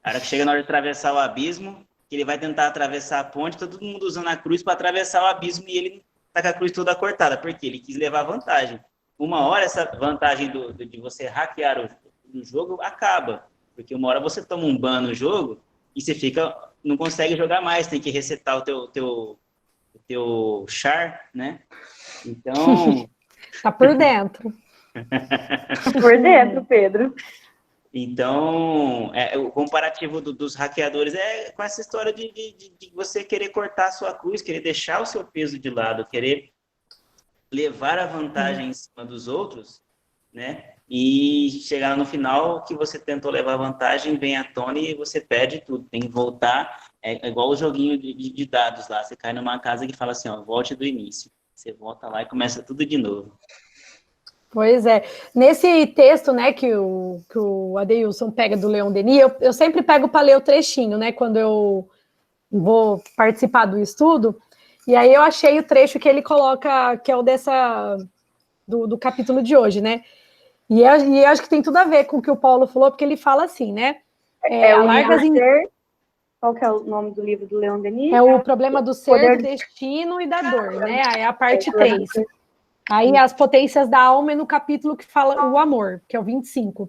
A hora que chega na hora de atravessar o abismo, que ele vai tentar atravessar a ponte, todo mundo usando a cruz para atravessar o abismo e ele tá com a cruz toda cortada, porque ele quis levar vantagem. Uma hora essa vantagem de você hackear o jogo acaba, porque uma hora você toma um ban no jogo e você não consegue jogar mais, tem que resetar o teu char, né? Então... Tá por dentro. Por dentro, Pedro. Então, o comparativo dos hackeadores é com essa história de você querer cortar a sua cruz, querer deixar o seu peso de lado, querer levar a vantagem em cima dos outros, né? E chegar no final que você tentou levar a vantagem, vem à tona e você perde tudo. Tem que voltar, é igual o joguinho de dados lá, você cai numa casa que fala assim, ó, volte do início. Você volta lá e começa tudo de novo. Pois é. Nesse texto, né, que o Adeilson pega do Leon Denis, eu sempre pego para ler o trechinho, né, quando eu vou participar do estudo, e aí eu achei o trecho que ele coloca, que é o do capítulo de hoje, né, e eu acho que tem tudo a ver com o que o Paulo falou, porque ele fala assim, né, Qual que é o nome do livro do Leon Denis? É o problema do ser, do destino e da dor, né, é a parte 3. Aí as potências da alma é no capítulo que fala o amor, que é o 25.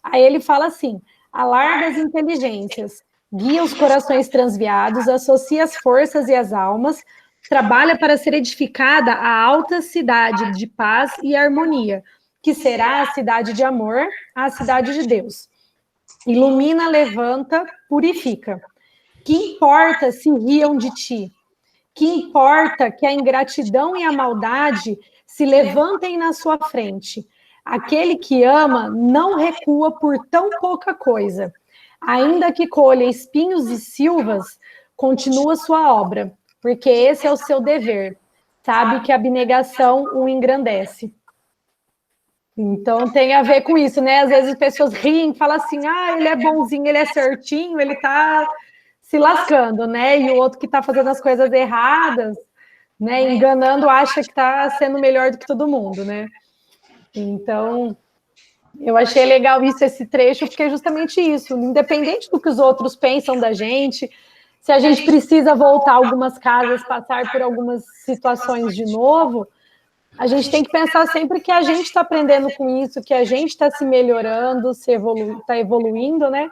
Aí ele fala assim, alarga as inteligências, guia os corações transviados, associa as forças e as almas, trabalha para ser edificada a alta cidade de paz e harmonia, que será a cidade de amor, a cidade de Deus. Ilumina, levanta, purifica. Que importa se riam de ti? Que importa que a ingratidão e a maldade se levantem na sua frente. Aquele que ama não recua por tão pouca coisa. Ainda que colha espinhos e silvas, continua sua obra, porque esse é o seu dever. Sabe que a abnegação o engrandece. Então tem a ver com isso, né? Às vezes as pessoas riem, falam assim, ele é bonzinho, ele é certinho, ele tá se lascando, né? E o outro que tá fazendo as coisas erradas, né, enganando, acha que está sendo melhor do que todo mundo, né? Então, eu achei legal esse trecho, porque é justamente isso, independente do que os outros pensam da gente, se a gente precisa voltar algumas casas, passar por algumas situações de novo, a gente tem que pensar sempre que a gente está aprendendo com isso, que a gente está se melhorando, está evoluindo, né?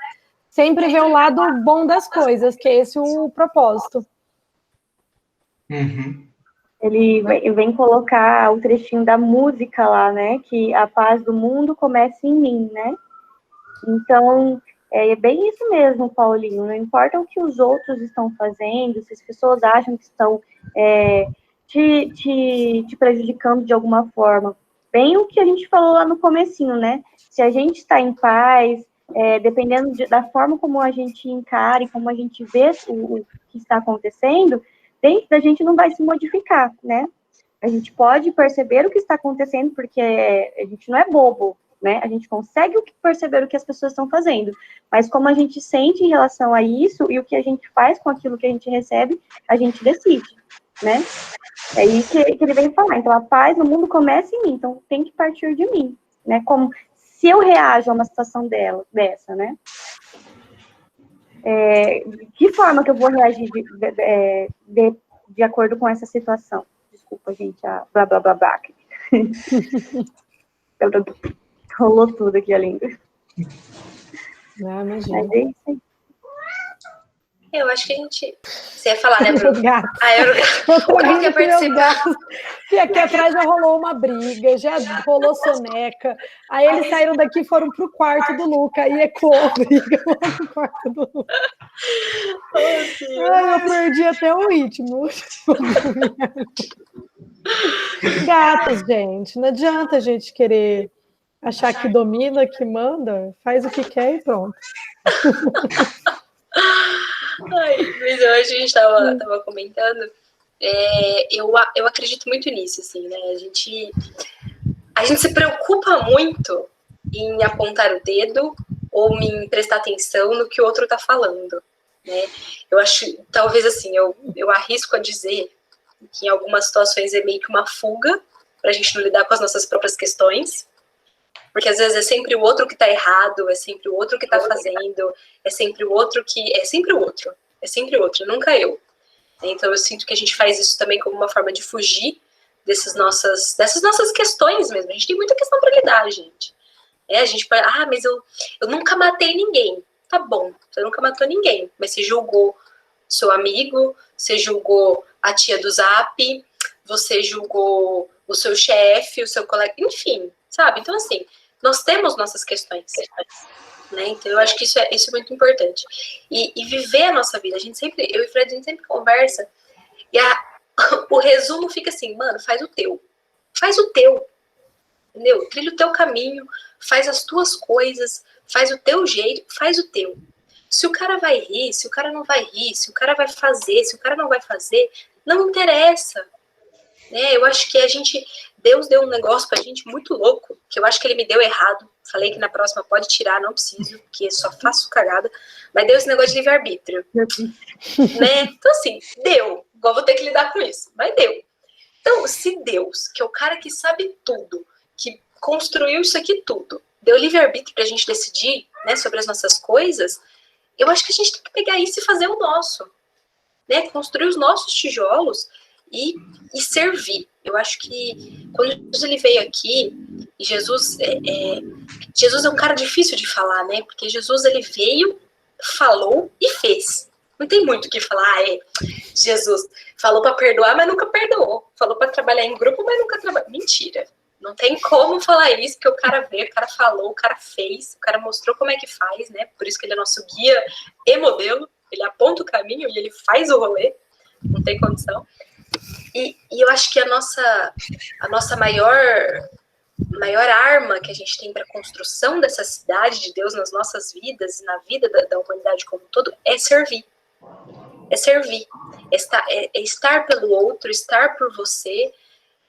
Sempre ver o lado bom das coisas, que é esse o propósito. Uhum. Ele vem colocar o trechinho da música lá, né? Que a paz do mundo começa em mim, né? Então, é bem isso mesmo, Paulinho. Não importa o que os outros estão fazendo, se as pessoas acham que estão te prejudicando de alguma forma. Bem o que a gente falou lá no comecinho, né? Se a gente está em paz, dependendo da forma como a gente encara e como a gente vê o que está acontecendo, dentro da gente não vai se modificar, né? A gente pode perceber o que está acontecendo, porque a gente não é bobo, né? A gente consegue perceber o que as pessoas estão fazendo, mas como a gente sente em relação a isso e o que a gente faz com aquilo que a gente recebe, a gente decide, né? É isso que ele vem falar. Então, a paz no mundo começa em mim, então tem que partir de mim, né? Como se eu reajo a uma situação dessa, né? De que forma que eu vou reagir de acordo com essa situação? Desculpa, gente, a blá, blá, blá, blá. Rolou tudo aqui, a língua. Não, imagina. Mas é isso aí. Eu acho que a gente... Você ia falar, né, Bruno? O Bruno quer participar. E aqui atrás já rolou uma briga, já rolou soneca. Aí eles saíram daqui e foram pro quarto do Luca. E ecoou a briga lá no quarto do Luca. Eu perdi até o ritmo. Gatos, gente. Não adianta a gente querer achar que domina, que manda. Faz o que quer e pronto. Mas hoje a gente estava comentando, eu acredito muito nisso, assim, né? A gente se preocupa muito em apontar o dedo ou em prestar atenção no que o outro está falando, né? Eu acho, talvez assim, eu arrisco a dizer que em algumas situações é meio que uma fuga para a gente não lidar com as nossas próprias questões, porque às vezes é sempre o outro que está errado, é sempre o outro que está fazendo, é sempre o outro, nunca eu. Então eu sinto que a gente faz isso também como uma forma de fugir dessas nossas questões mesmo. A gente tem muita questão para lidar, gente. A gente fala, mas eu nunca matei ninguém. Tá bom, você nunca matou ninguém, mas você julgou seu amigo, você julgou a tia do Zap, você julgou o seu chefe, o seu colega, enfim, sabe? Então, assim, nós temos nossas questões, né? Então, eu acho que isso é muito importante. E viver a nossa vida, eu e o Fred, a gente sempre conversa, e o resumo fica assim, mano, faz o teu, entendeu? Trilha o teu caminho, faz as tuas coisas, faz o teu jeito, faz o teu. Se o cara vai rir, se o cara não vai rir, se o cara vai fazer, se o cara não vai fazer, não interessa. Eu acho que Deus deu um negócio pra gente muito louco, que eu acho que ele me deu errado. Falei que na próxima pode tirar, não preciso, porque só faço cagada. Mas deu esse negócio de livre-arbítrio. Né? Então, assim, deu. Igual vou ter que lidar com isso, mas deu. Então, se Deus, que é o cara que sabe tudo, que construiu isso aqui tudo, deu livre-arbítrio pra gente decidir, né, sobre as nossas coisas, eu acho que a gente tem que pegar isso e fazer o nosso. Né? Construir os nossos tijolos e servir. Eu acho que quando Jesus ele veio aqui, e Jesus é um cara difícil de falar, né? Porque Jesus ele veio, falou e fez. Não tem muito o que falar. Jesus falou para perdoar, mas nunca perdoou. Falou para trabalhar em grupo, mas nunca trabalhou. Mentira. Não tem como falar isso, porque o cara veio, o cara falou, o cara fez, o cara mostrou como é que faz, né? Por isso que ele é nosso guia e modelo. Ele aponta o caminho e ele faz o rolê. Não tem condição. E eu acho que a nossa maior arma que a gente tem para a construção dessa cidade de Deus nas nossas vidas e na vida da humanidade como um todo é servir. É servir. É estar pelo outro, estar por você.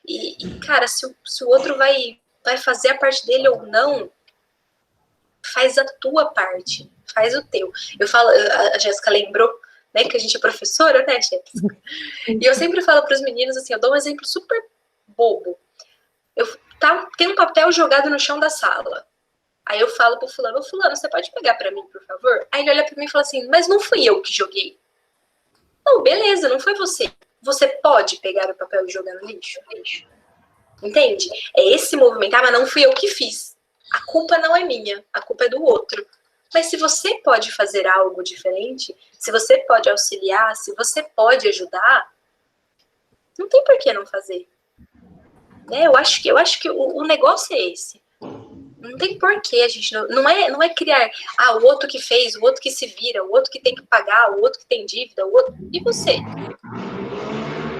E cara, se o outro vai fazer a parte dele ou não, faz a tua parte. Faz o teu. Eu falo, a Jéssica lembrou, né, que a gente é professora, né, Jéssica? E eu sempre falo para os meninos assim, eu dou um exemplo super bobo. Tem um papel jogado no chão da sala. Aí eu falo pro fulano, você pode pegar para mim, por favor? Aí ele olha para mim e fala assim, mas não fui eu que joguei. Não, beleza, não foi você. Você pode pegar o papel e jogar no lixo? Entende? É esse movimento, mas não fui eu que fiz. A culpa não é minha, a culpa é do outro. Mas se você pode fazer algo diferente, se você pode auxiliar, se você pode ajudar, não tem por que não fazer. Eu acho que o negócio é esse. Não tem por que a gente não é criar o outro que fez, o outro que se vira, o outro que tem que pagar, o outro que tem dívida, o outro. E você?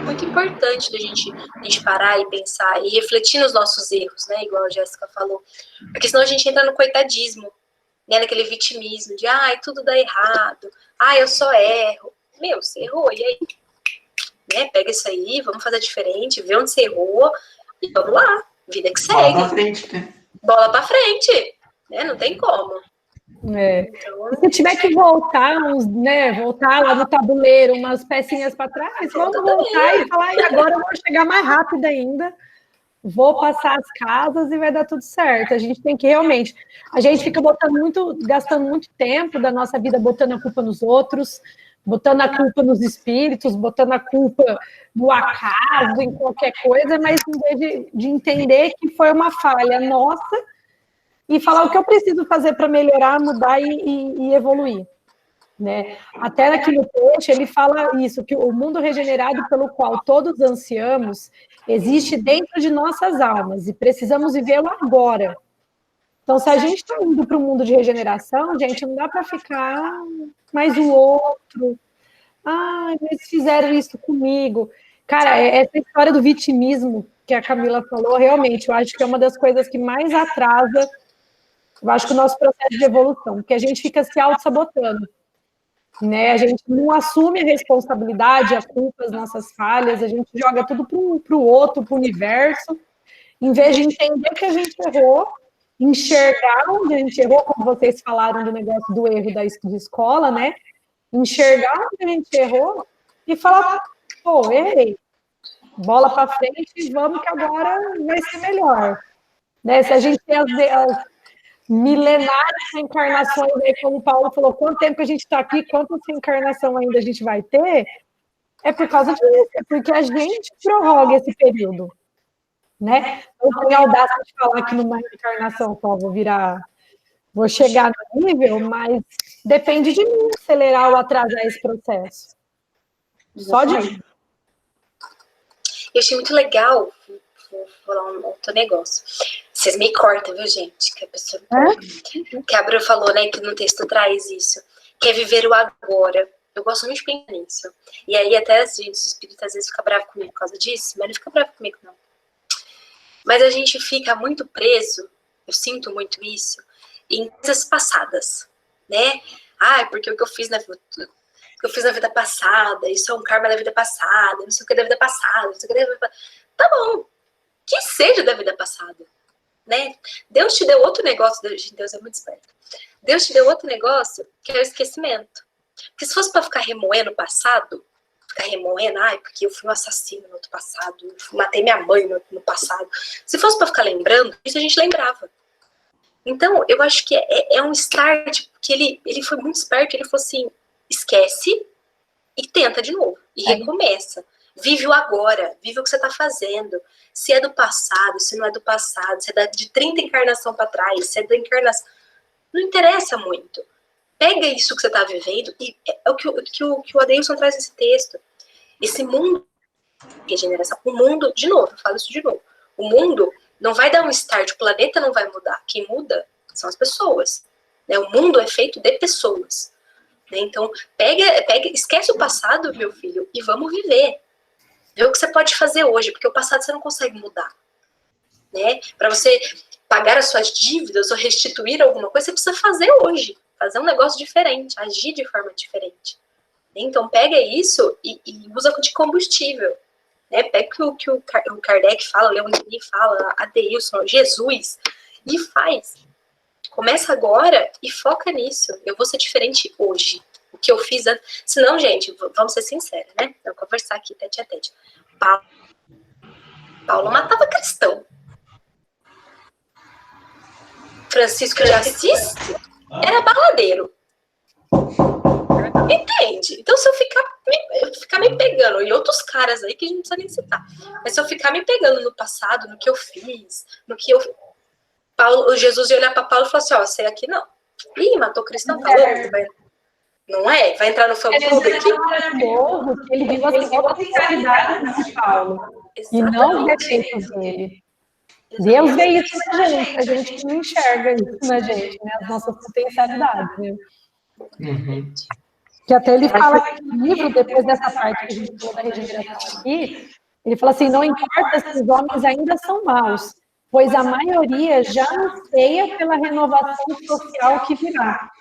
Muito importante da gente parar e pensar e refletir nos nossos erros, né? Igual a Jéssica falou. Porque senão a gente entra no coitadismo, né? Naquele vitimismo de tudo dá errado, eu só erro. Meu, você errou, e aí? Né? Pega isso aí, vamos fazer diferente, vê onde você errou e vamos lá, vida que segue. Bola pra frente, né? Bola pra frente, né? Não tem como. Então, se tiver que voltar lá no tabuleiro, umas pecinhas para trás, vamos voltar e falar, e agora eu vou chegar mais rápido ainda, vou passar as casas e vai dar tudo certo. A gente tem que realmente, a gente fica gastando muito tempo da nossa vida botando a culpa nos outros, botando a culpa nos espíritos, botando a culpa no acaso, em qualquer coisa, mas em vez de entender que foi uma falha nossa e falar o que eu preciso fazer para melhorar, mudar e evoluir. Né? Até naquele trecho ele fala isso, que o mundo regenerado pelo qual todos ansiamos existe dentro de nossas almas e precisamos vivê-lo agora. Então, se a gente está indo para o mundo de regeneração, gente, não dá para ficar mais o outro. Mas fizeram isso comigo. Cara, essa história do vitimismo que a Camila falou, realmente, eu acho que é uma das coisas que mais atrasa, eu acho que o nosso processo de evolução, porque a gente fica se auto-sabotando. Né? A gente não assume a responsabilidade, a culpa, as nossas falhas, a gente joga tudo para o outro, para o universo, em vez de entender que a gente errou, enxergar onde a gente errou, como vocês falaram do negócio do erro da escola, né? Enxergar onde a gente errou e falar, errei, bola para frente e vamos que agora vai ser melhor. Né? Se a gente tem as milenares reencarnações, aí, como o Paulo falou, quanto tempo que a gente está aqui, quantas reencarnações ainda a gente vai ter, é por causa disso, é porque a gente prorroga esse período. né? Eu tenho a audácia de falar que numa reencarnação só vou chegar no nível, mas depende de mim acelerar ou atrasar esse processo. Só de mim. Eu achei muito legal, vou falar um outro negócio. Vocês me cortam, viu, gente? Que a pessoa que a Bru falou, né, que no texto traz isso, que é viver o agora. Eu gosto muito de pensar nisso. E aí até a gente, o espírito às vezes fica bravo comigo por causa disso, mas não fica bravo comigo, não. Mas a gente fica muito preso, eu sinto muito isso, em coisas passadas, né? Porque o que eu fiz na vida passada, isso é um karma da vida passada, não sei o que da vida passada, não sei o que da vida passada. Tá bom, que seja da vida passada, né? Deus te deu outro negócio, Deus é muito esperto. Deus te deu outro negócio, que é o esquecimento. Porque se fosse para ficar remoendo o passado, porque eu fui um assassino no outro passado, eu matei minha mãe no passado. Se fosse para ficar lembrando, isso a gente lembrava. Então, eu acho que é um start, que ele foi muito esperto, ele falou assim, esquece e tenta de novo, e recomeça. Vive o agora, vive o que você está fazendo. Se é do passado, se não é do passado, se é de 30 encarnação para trás, se é da encarnação, não interessa muito. Pega isso que você está vivendo, e é o que o Adeilson traz nesse texto. Esse mundo, regeneração, o mundo, de novo, eu falo isso de novo, o mundo não vai dar um start, o planeta não vai mudar, quem muda são as pessoas, né? O mundo é feito de pessoas, né? Então, esquece o passado, meu filho, e vamos viver. Vê o que você pode fazer hoje, porque o passado você não consegue mudar, né? Para você pagar as suas dívidas ou restituir alguma coisa, você precisa fazer hoje, fazer um negócio diferente, agir de forma diferente. Então, pega isso e usa de combustível. Né? Pega o que o Kardec fala, o Leon Denis fala, Adeilson, Jesus, e faz. Começa agora e foca nisso. Eu vou ser diferente hoje. O que eu fiz antes. Senão, gente, vamos ser sinceros, né? Vamos conversar aqui tete a tete. Paulo matava cristão. Francisco de Assis era baladeiro. Entende? Então, se eu ficar me pegando, e outros caras aí que a gente não precisa nem citar, mas se eu ficar me pegando no passado, no que eu fiz, Jesus ia olhar para Paulo e falar assim, você aqui não. Ih, matou cristão, tá louco? Não é? Vai entrar no fã-clube aqui? Ele viu as potencialidades de Paulo. E não os defeitos dele. Deus vê isso na gente, a gente não enxerga isso na gente, né? As nossas potencialidades, né? Uhum. Que até ele fala no livro, depois dessa parte que a gente falou da regeneração aqui, ele fala assim, não importa se os homens ainda são maus, pois a maioria já anseia pela renovação social que virá.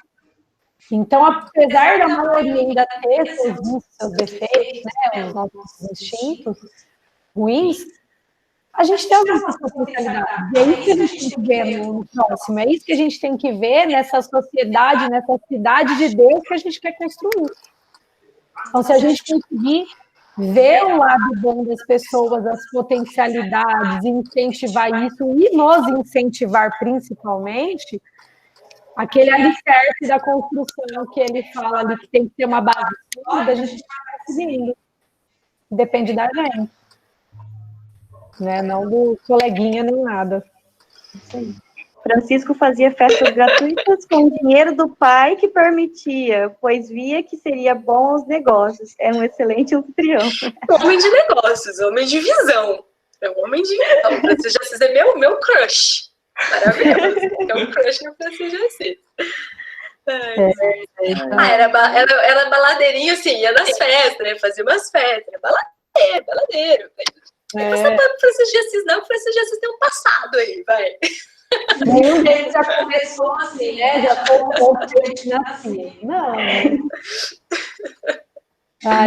Então, apesar da maioria ainda ter seus defeitos, né, os nossos instintos ruins, a gente tem algumas potencialidades. E é isso que a gente tem que ver no próximo. É isso que a gente tem que ver nessa sociedade, nessa cidade de Deus que a gente quer construir. Então, se a gente conseguir ver o lado bom das pessoas, as potencialidades, incentivar isso e nos incentivar principalmente, aquele alicerce da construção que ele fala ali, que tem que ter uma base sólida, a gente vai conseguindo. Depende da gente. Né? Não do coleguinha nem nada. Francisco fazia festas gratuitas com o dinheiro do pai que permitia, pois via que seria bom aos negócios. É um excelente anfitrião. Homem de negócios, homem de visão. É um homem de visão. Francisco de Assis é meu crush. Maravilhoso. É um crush no Francisco de Assis. Era baladeirinho, assim, ia nas festas, né? Fazia umas festas. Era baladeiro. Não é passar pano pro Francisco de Assis, não. O Francisco de Assis tem um passado aí, vai. Nenhum deles já começou assim, né? Já foi um pouco de gente nascer. Não, né?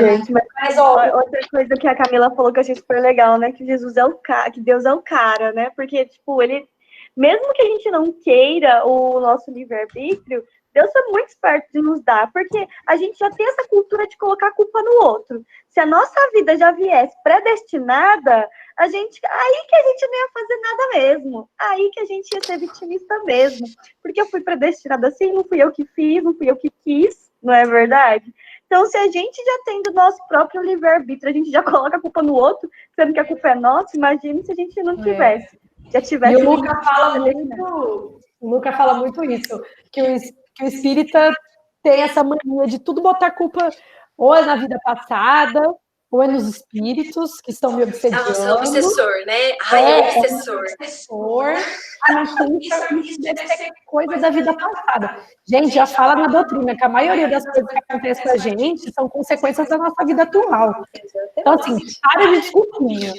Gente, mas outra coisa que a Camila falou que eu achei super legal, né? Que Jesus é o cara, que Deus é o cara, né? Porque, tipo, ele, mesmo que a gente não queira o nosso livre-arbítrio, Deus é muito esperto de nos dar, porque a gente já tem essa cultura de colocar a culpa no outro. Se a nossa vida já viesse predestinada, aí que a gente não ia fazer nada mesmo. Aí que a gente ia ser vitimista mesmo. Porque eu fui predestinada assim, não fui eu que fiz, não fui eu que quis, não é verdade? Então, se a gente já tem do nosso próprio livre-arbítrio, a gente já coloca a culpa no outro, sendo que a culpa é nossa, imagine se a gente não tivesse. Já tivesse. E o Luca fala muito isso, que o espírita tem essa mania de tudo botar culpa ou é na vida passada, ou é nos espíritos que estão me obsediando. Nossa, obsessor, né? Ai, é obsessor. Isso deve ser coisa da vida passada. Gente, já fala na doutrina que a maioria das coisas que acontecem com a gente são consequências da nossa vida atual. Então, assim, para de desculpinha.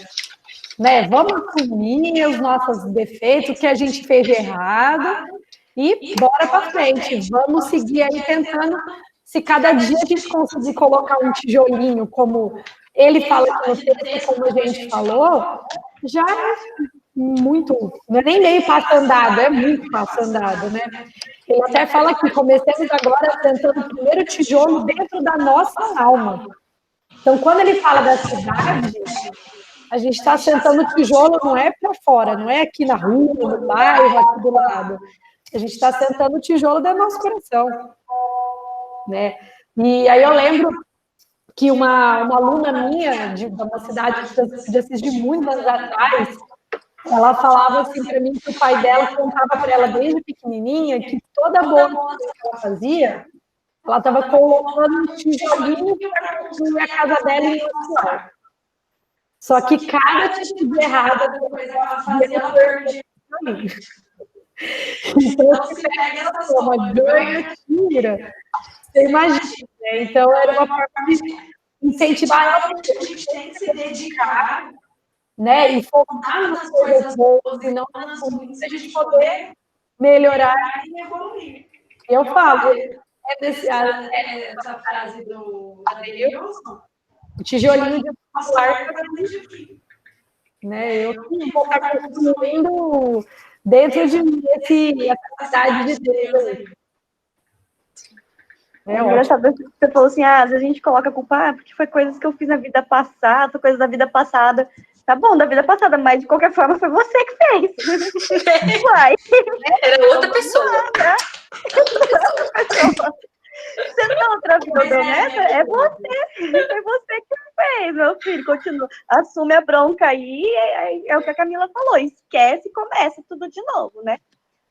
Né? Vamos assumir os nossos defeitos, o que a gente fez de errado e bora para frente. Vamos seguir aí tentando, se cada dia a gente conseguir colocar um tijolinho, como ele fala aqui no texto, como a gente falou, já é muito, não é nem meio passo andado, é muito passo andado, né? Ele até fala que comecemos agora tentando o primeiro tijolo dentro da nossa alma. Então, quando ele fala da cidade, a gente está sentando o tijolo, não é para fora, não é aqui na rua, no bairro, aqui do lado. A gente está sentando o tijolo do nosso coração. Né? E aí eu lembro que uma aluna minha, de uma cidade de Assis, muitos anos atrás, ela falava assim para mim que o pai dela contava para ela desde pequenininha que toda boa coisa que ela fazia, ela estava colocando um tijolinho para construir a casa dela em outro lugar. Só que cada atitude errada depois ela fazia, ela perdia o caminho. Então, você pega essa forma, ganha, tira. Você imagina, né? Então, era uma forma de incentivar ela, porque a gente tem que se dedicar, né? E focar nas coisas boas e não nas ruins, a gente poder melhorar e evoluir. Eu falo, essa frase do Adeilson, o tijolinho de falar, né? Eu vou estar construindo dentro de mim essa cidade de Deus. É engraçado que você falou assim, às vezes a gente coloca a culpa, porque foi coisas que eu fiz na vida passada, coisas da vida passada. Tá bom, da vida passada, mas de qualquer forma foi você que fez. Uai. Era outra pessoa. Você não outra vida honesta, é você. Foi você que fez, meu filho. Continua. Assume a bronca aí, é o que a Camila falou. Esquece e começa tudo de novo, né?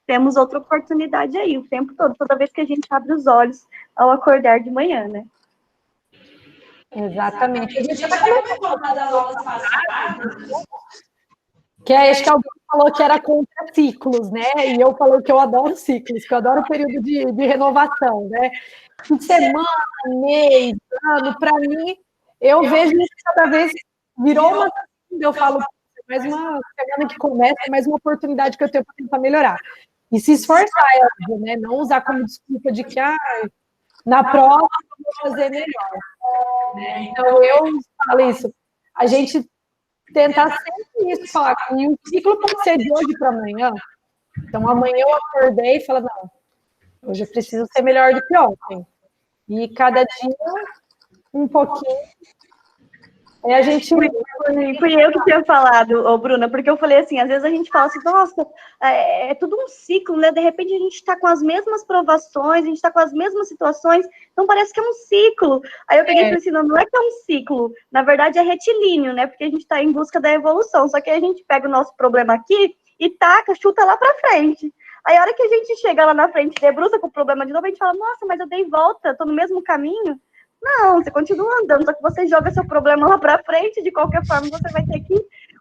Temos outra oportunidade aí, o tempo todo, toda vez que a gente abre os olhos ao acordar de manhã, né? Exatamente. A gente já falou das aulas passadas, que acho que alguém falou que era contra ciclos, né? E eu falei que eu adoro ciclos, que eu adoro o período de renovação, né? Semana, mês, ano, para mim, eu vejo isso cada vez virou uma. Eu falo, mais uma semana que começa, mais uma oportunidade que eu tenho para tentar melhorar. E se esforçar, né? Não usar como desculpa de que na prova eu vou fazer melhor. Né? Então, eu falo isso. A gente tentar sempre isso, falar que um ciclo pode ser de hoje para amanhã. Então, amanhã eu acordei e falo, não, hoje eu preciso ser melhor do que ontem. E cada dia, um pouquinho. E a gente... Fui eu que tinha falado, Bruna, porque eu falei assim, às vezes a gente fala assim, nossa, é tudo um ciclo, né? De repente a gente está com as mesmas provações, a gente está com as mesmas situações, então parece que é um ciclo. Aí eu peguei e falei assim, não é que é um ciclo, na verdade é retilíneo, né? Porque a gente está em busca da evolução, só que aí a gente pega o nosso problema aqui e taca, chuta lá para frente. Aí a hora que a gente chega lá na frente, debruça com o problema de novo, a gente fala, nossa, mas eu dei volta, tô no mesmo caminho. Não, você continua andando, só que você joga seu problema lá pra frente, de qualquer forma você vai ter que,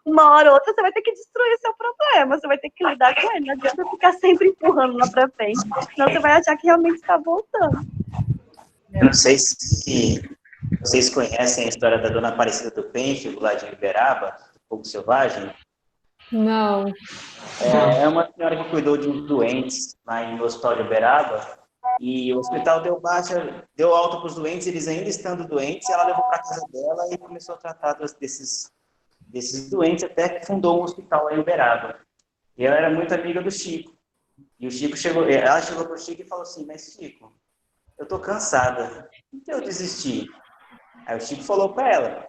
uma hora ou outra, você vai ter que destruir seu problema, você vai ter que lidar com ele, não adianta ficar sempre empurrando lá pra frente, senão você vai achar que realmente está voltando. Eu não sei se vocês conhecem a história da Dona Aparecida do Pênfigo, lá de Uberaba, Fogo Selvagem. Não. É uma senhora que cuidou de uns doentes lá no Hospital de Uberaba, e o hospital deu alta para os doentes, eles ainda estando doentes, ela levou para casa dela e começou a tratar desses doentes, até que fundou um hospital em Uberaba. E ela era muito amiga do Chico. E ela chegou para o Chico e falou assim, mas Chico, eu estou cansada, por que eu desisti? Aí o Chico falou para ela,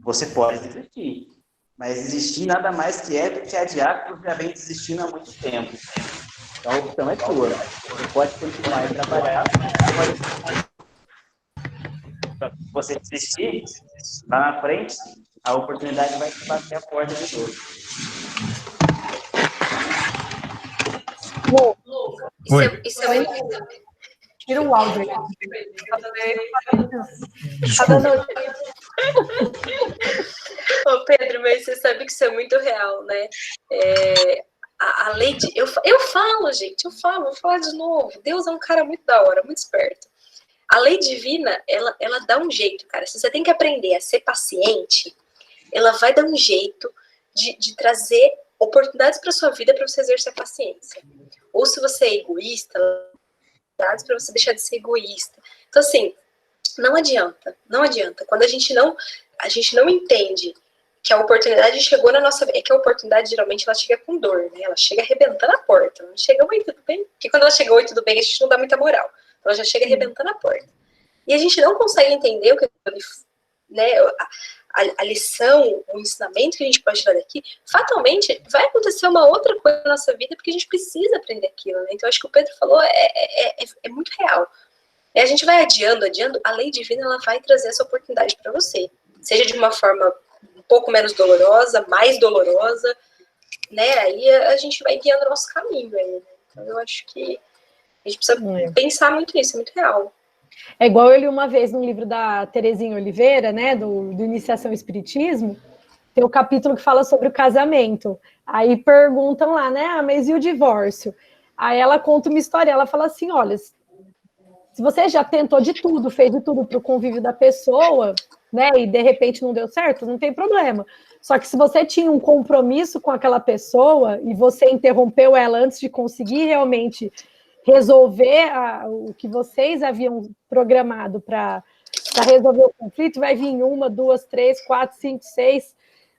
você pode desistir, mas desistir nada mais que é do que adiar, porque já vem desistindo há muito tempo. Então, a opção é tua. Você pode continuar a trabalhar. você desistir, lá na frente, a oportunidade vai bater a porta de novo. Isso é muito... Tira o áudio aí. Desculpa. Ô, Pedro, mas você sabe que isso é muito real, né? A lei de... Eu falo, gente, vou falar de novo. Deus é um cara muito da hora, muito esperto. A lei divina, ela dá um jeito, cara. Se você tem que aprender a ser paciente, ela vai dar um jeito de trazer oportunidades para sua vida para você exercer a paciência. Ou se você é egoísta, oportunidades para você deixar de ser egoísta. Então, assim, não adianta. Quando a gente não entende que a oportunidade chegou na nossa vida, é que a oportunidade geralmente ela chega com dor, né? Ela chega arrebentando a porta. Não chega, oi, tudo bem? Porque quando ela chega, oi, tudo bem, a gente não dá muita moral. Ela já chega arrebentando a porta. E a gente não consegue entender o que, né, a lição, o ensinamento que a gente pode tirar daqui. Fatalmente, vai acontecer uma outra coisa na nossa vida porque a gente precisa aprender aquilo, né? Então, acho que o Pedro falou é muito real. E a gente vai adiando, a lei divina ela vai trazer essa oportunidade para você. Seja de uma forma um pouco menos dolorosa, mais dolorosa, né? Aí a gente vai guiando o nosso caminho aí, né? Então, eu acho que a gente precisa pensar muito nisso, é muito real. É igual eu li uma vez no livro da Terezinha Oliveira, né, do Iniciação ao Espiritismo, tem um capítulo que fala sobre o casamento. Aí perguntam lá, né, mas e o divórcio? Aí ela conta uma história, ela fala assim, olha, se você já tentou de tudo, fez de tudo para o convívio da pessoa, né, e de repente não deu certo, não tem problema. Só que se você tinha um compromisso com aquela pessoa e você interrompeu ela antes de conseguir realmente resolver o que vocês haviam programado para resolver o conflito, vai vir 1, 2, 3, 4, 5, 6,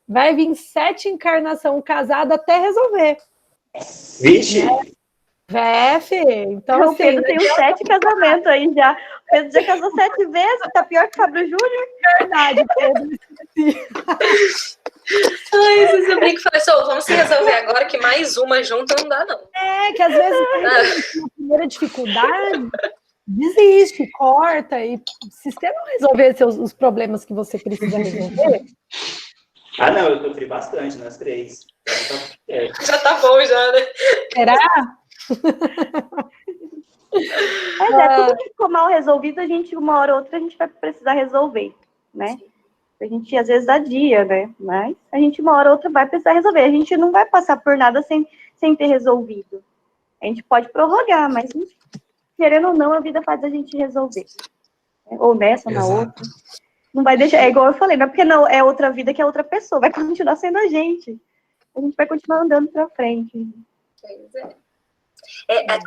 vai vir 7 encarnações casadas até resolver. Vixe! Então, o assim, Pedro tem uns 7 casamentos aí já. O Pedro já casou 7 vezes, tá pior que o Fábio Júnior. Verdade, Pedro. Ai, vocês eu brinco e falei assim, vamos se resolver agora que mais uma junta não dá, não. Que às vezes na primeira dificuldade, desiste, corta, e se você não resolver os problemas que você precisa resolver... Ah, não, eu sofri bastante nas 3. Já tá bom, já, né? Será? Tudo que ficou mal resolvido, uma hora ou outra, a gente vai precisar resolver, né? A gente, às vezes, adia, né? Mas a gente, uma hora ou outra, vai precisar resolver. A gente não vai passar por nada sem ter resolvido. A gente pode prorrogar, mas, querendo ou não, a vida faz a gente resolver. Ou nessa, na outra. Não vai deixar... É igual eu falei, não é porque não é outra vida que é outra pessoa. Vai continuar sendo a gente. A gente vai continuar andando pra frente.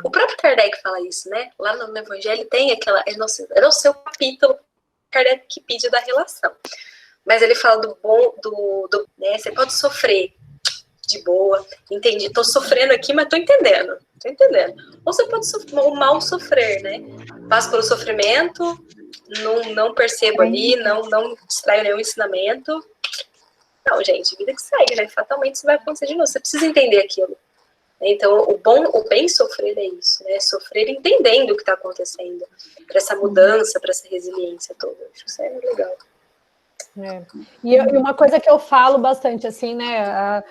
O próprio Kardec fala isso, né? Lá no Evangelho tem aquela... É no seu capítulo, Kardec que pede da relação. Mas ele fala do bom, né? Você pode sofrer de boa, entendi, tô sofrendo aqui, mas tô entendendo. Ou você pode sofrer, o mal sofrer, né? Passo pelo sofrimento, não percebo ali, não distraio nenhum ensinamento. Não, gente, vida que segue, né? Fatalmente isso vai acontecer de novo. Você precisa entender aquilo. Então, o bem sofrer é isso, né? Sofrer entendendo o que está acontecendo, para essa mudança, para essa resiliência toda. Acho que isso é legal. E uma coisa que eu falo bastante, assim, né?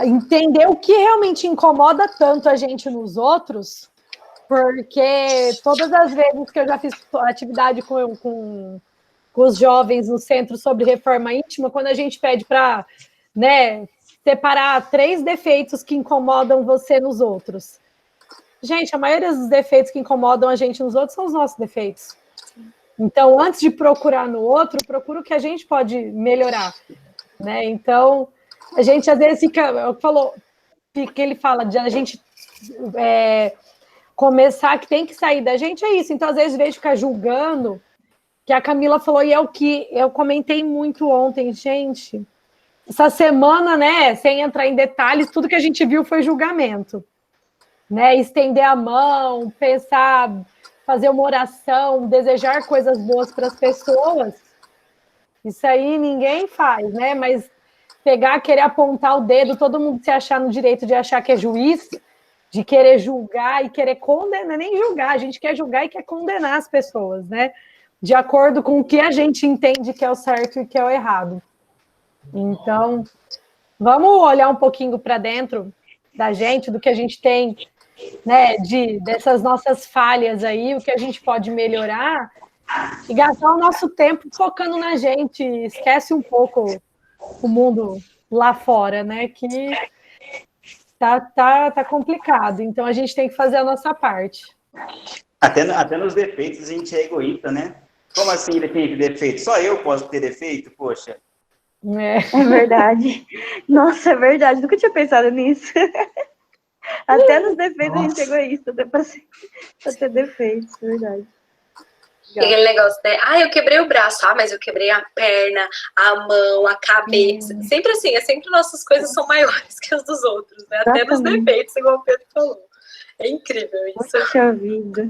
Entender o que realmente incomoda tanto a gente nos outros, porque todas as vezes que eu já fiz atividade com os jovens no centro sobre reforma íntima, quando a gente pede para, né, separar 3 defeitos que incomodam você nos outros. Gente, a maioria dos defeitos que incomodam a gente nos outros são os nossos defeitos. Então, antes de procurar no outro, procura o que a gente pode melhorar, né? Então, a gente às vezes que ele fala de a gente começar, que tem que sair da gente, é isso. Então, às vezes, vejo ficar julgando, que a Camila falou, e é o que eu comentei muito ontem, gente. Essa semana, né, sem entrar em detalhes, tudo que a gente viu foi julgamento, né? Estender a mão, pensar, fazer uma oração, desejar coisas boas para as pessoas. Isso aí ninguém faz, né? Mas pegar, querer apontar o dedo, todo mundo se achar no direito de achar que é juiz, de querer julgar e querer condenar, nem julgar, a gente quer julgar e quer condenar as pessoas, né? de acordo com o que a gente entende que é o certo e que é o errado. Então, vamos olhar um pouquinho para dentro da gente, do que a gente tem, né, dessas nossas falhas aí, o que a gente pode melhorar e gastar o nosso tempo focando na gente. Esquece um pouco o mundo lá fora, né, que tá complicado. Então, a gente tem que fazer a nossa parte. Até nos defeitos a gente é egoísta, né? Como assim ele tem defeito? Só eu posso ter defeito? Poxa. É verdade. Nossa, é verdade. Nunca tinha pensado nisso. Até nos defeitos a gente é egoísta. Dá pra ter defeitos, é verdade. E aquele negócio, né? Eu quebrei o braço. Mas eu quebrei a perna, a mão, a cabeça. Sempre assim, sempre nossas coisas são maiores que as dos outros, né? Até nos defeitos, igual o Pedro falou. É incrível isso. Poxa vida.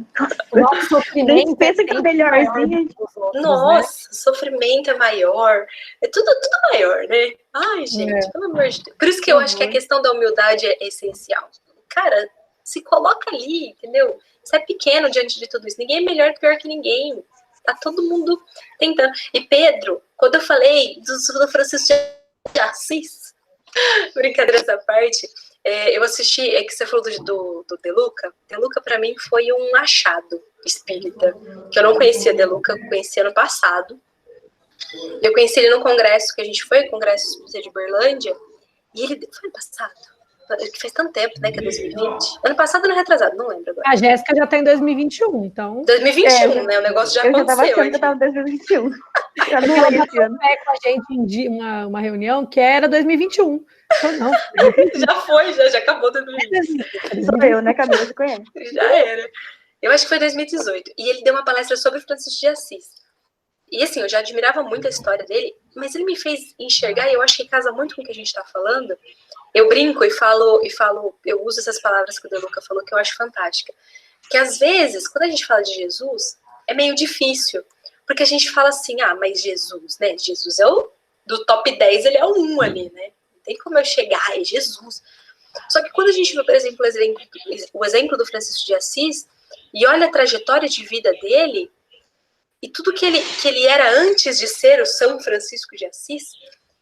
O nosso sofrimento pensa que é melhorzinho. Nossa, o sofrimento é maior. É tudo maior, né? Ai, gente, pelo amor de Deus. Por isso que eu acho que a questão da humildade é essencial. Cara, se coloca ali, entendeu? Você é pequeno diante de tudo isso. Ninguém é melhor e pior que ninguém. Tá todo mundo tentando. E Pedro, quando eu falei do Francisco de Assis, brincadeira essa parte, eu assisti, que você falou do De Luca. De Luca, pra mim, foi um achado espírita. Que eu não conhecia De Luca, eu conheci ano passado. Eu conheci ele no congresso que a gente foi, Congresso Espírita de Berlândia, e ele foi ano passado. Que faz tanto tempo, né, que é 2020. Ano passado ou ano retrasado, não lembro agora. A Jéssica já está em 2021, então... 2021, né, o negócio já aconteceu. Eu já tava achando que eu tava em 2021. Já não lembro esse ano. Com a gente em uma reunião que era 2021. Então, não. Já foi, já acabou 2020. Sou eu, né, Camila? Você conhece? Já era. Eu acho que foi 2018. E ele deu uma palestra sobre Francisco de Assis. E assim, eu já admirava muito a história dele, mas ele me fez enxergar, e eu acho que casa muito com o que a gente está falando. Eu brinco e falo, eu uso essas palavras que o De Luca falou, que eu acho fantástica. Que às vezes, quando a gente fala de Jesus, é meio difícil. Porque a gente fala assim, mas Jesus, né? Jesus é do top 10, ele é o 1 ali, né? Não tem como eu chegar, é Jesus. Só que quando a gente vê, por exemplo, o exemplo do Francisco de Assis, e olha a trajetória de vida dele, e tudo que ele era antes de ser o São Francisco de Assis,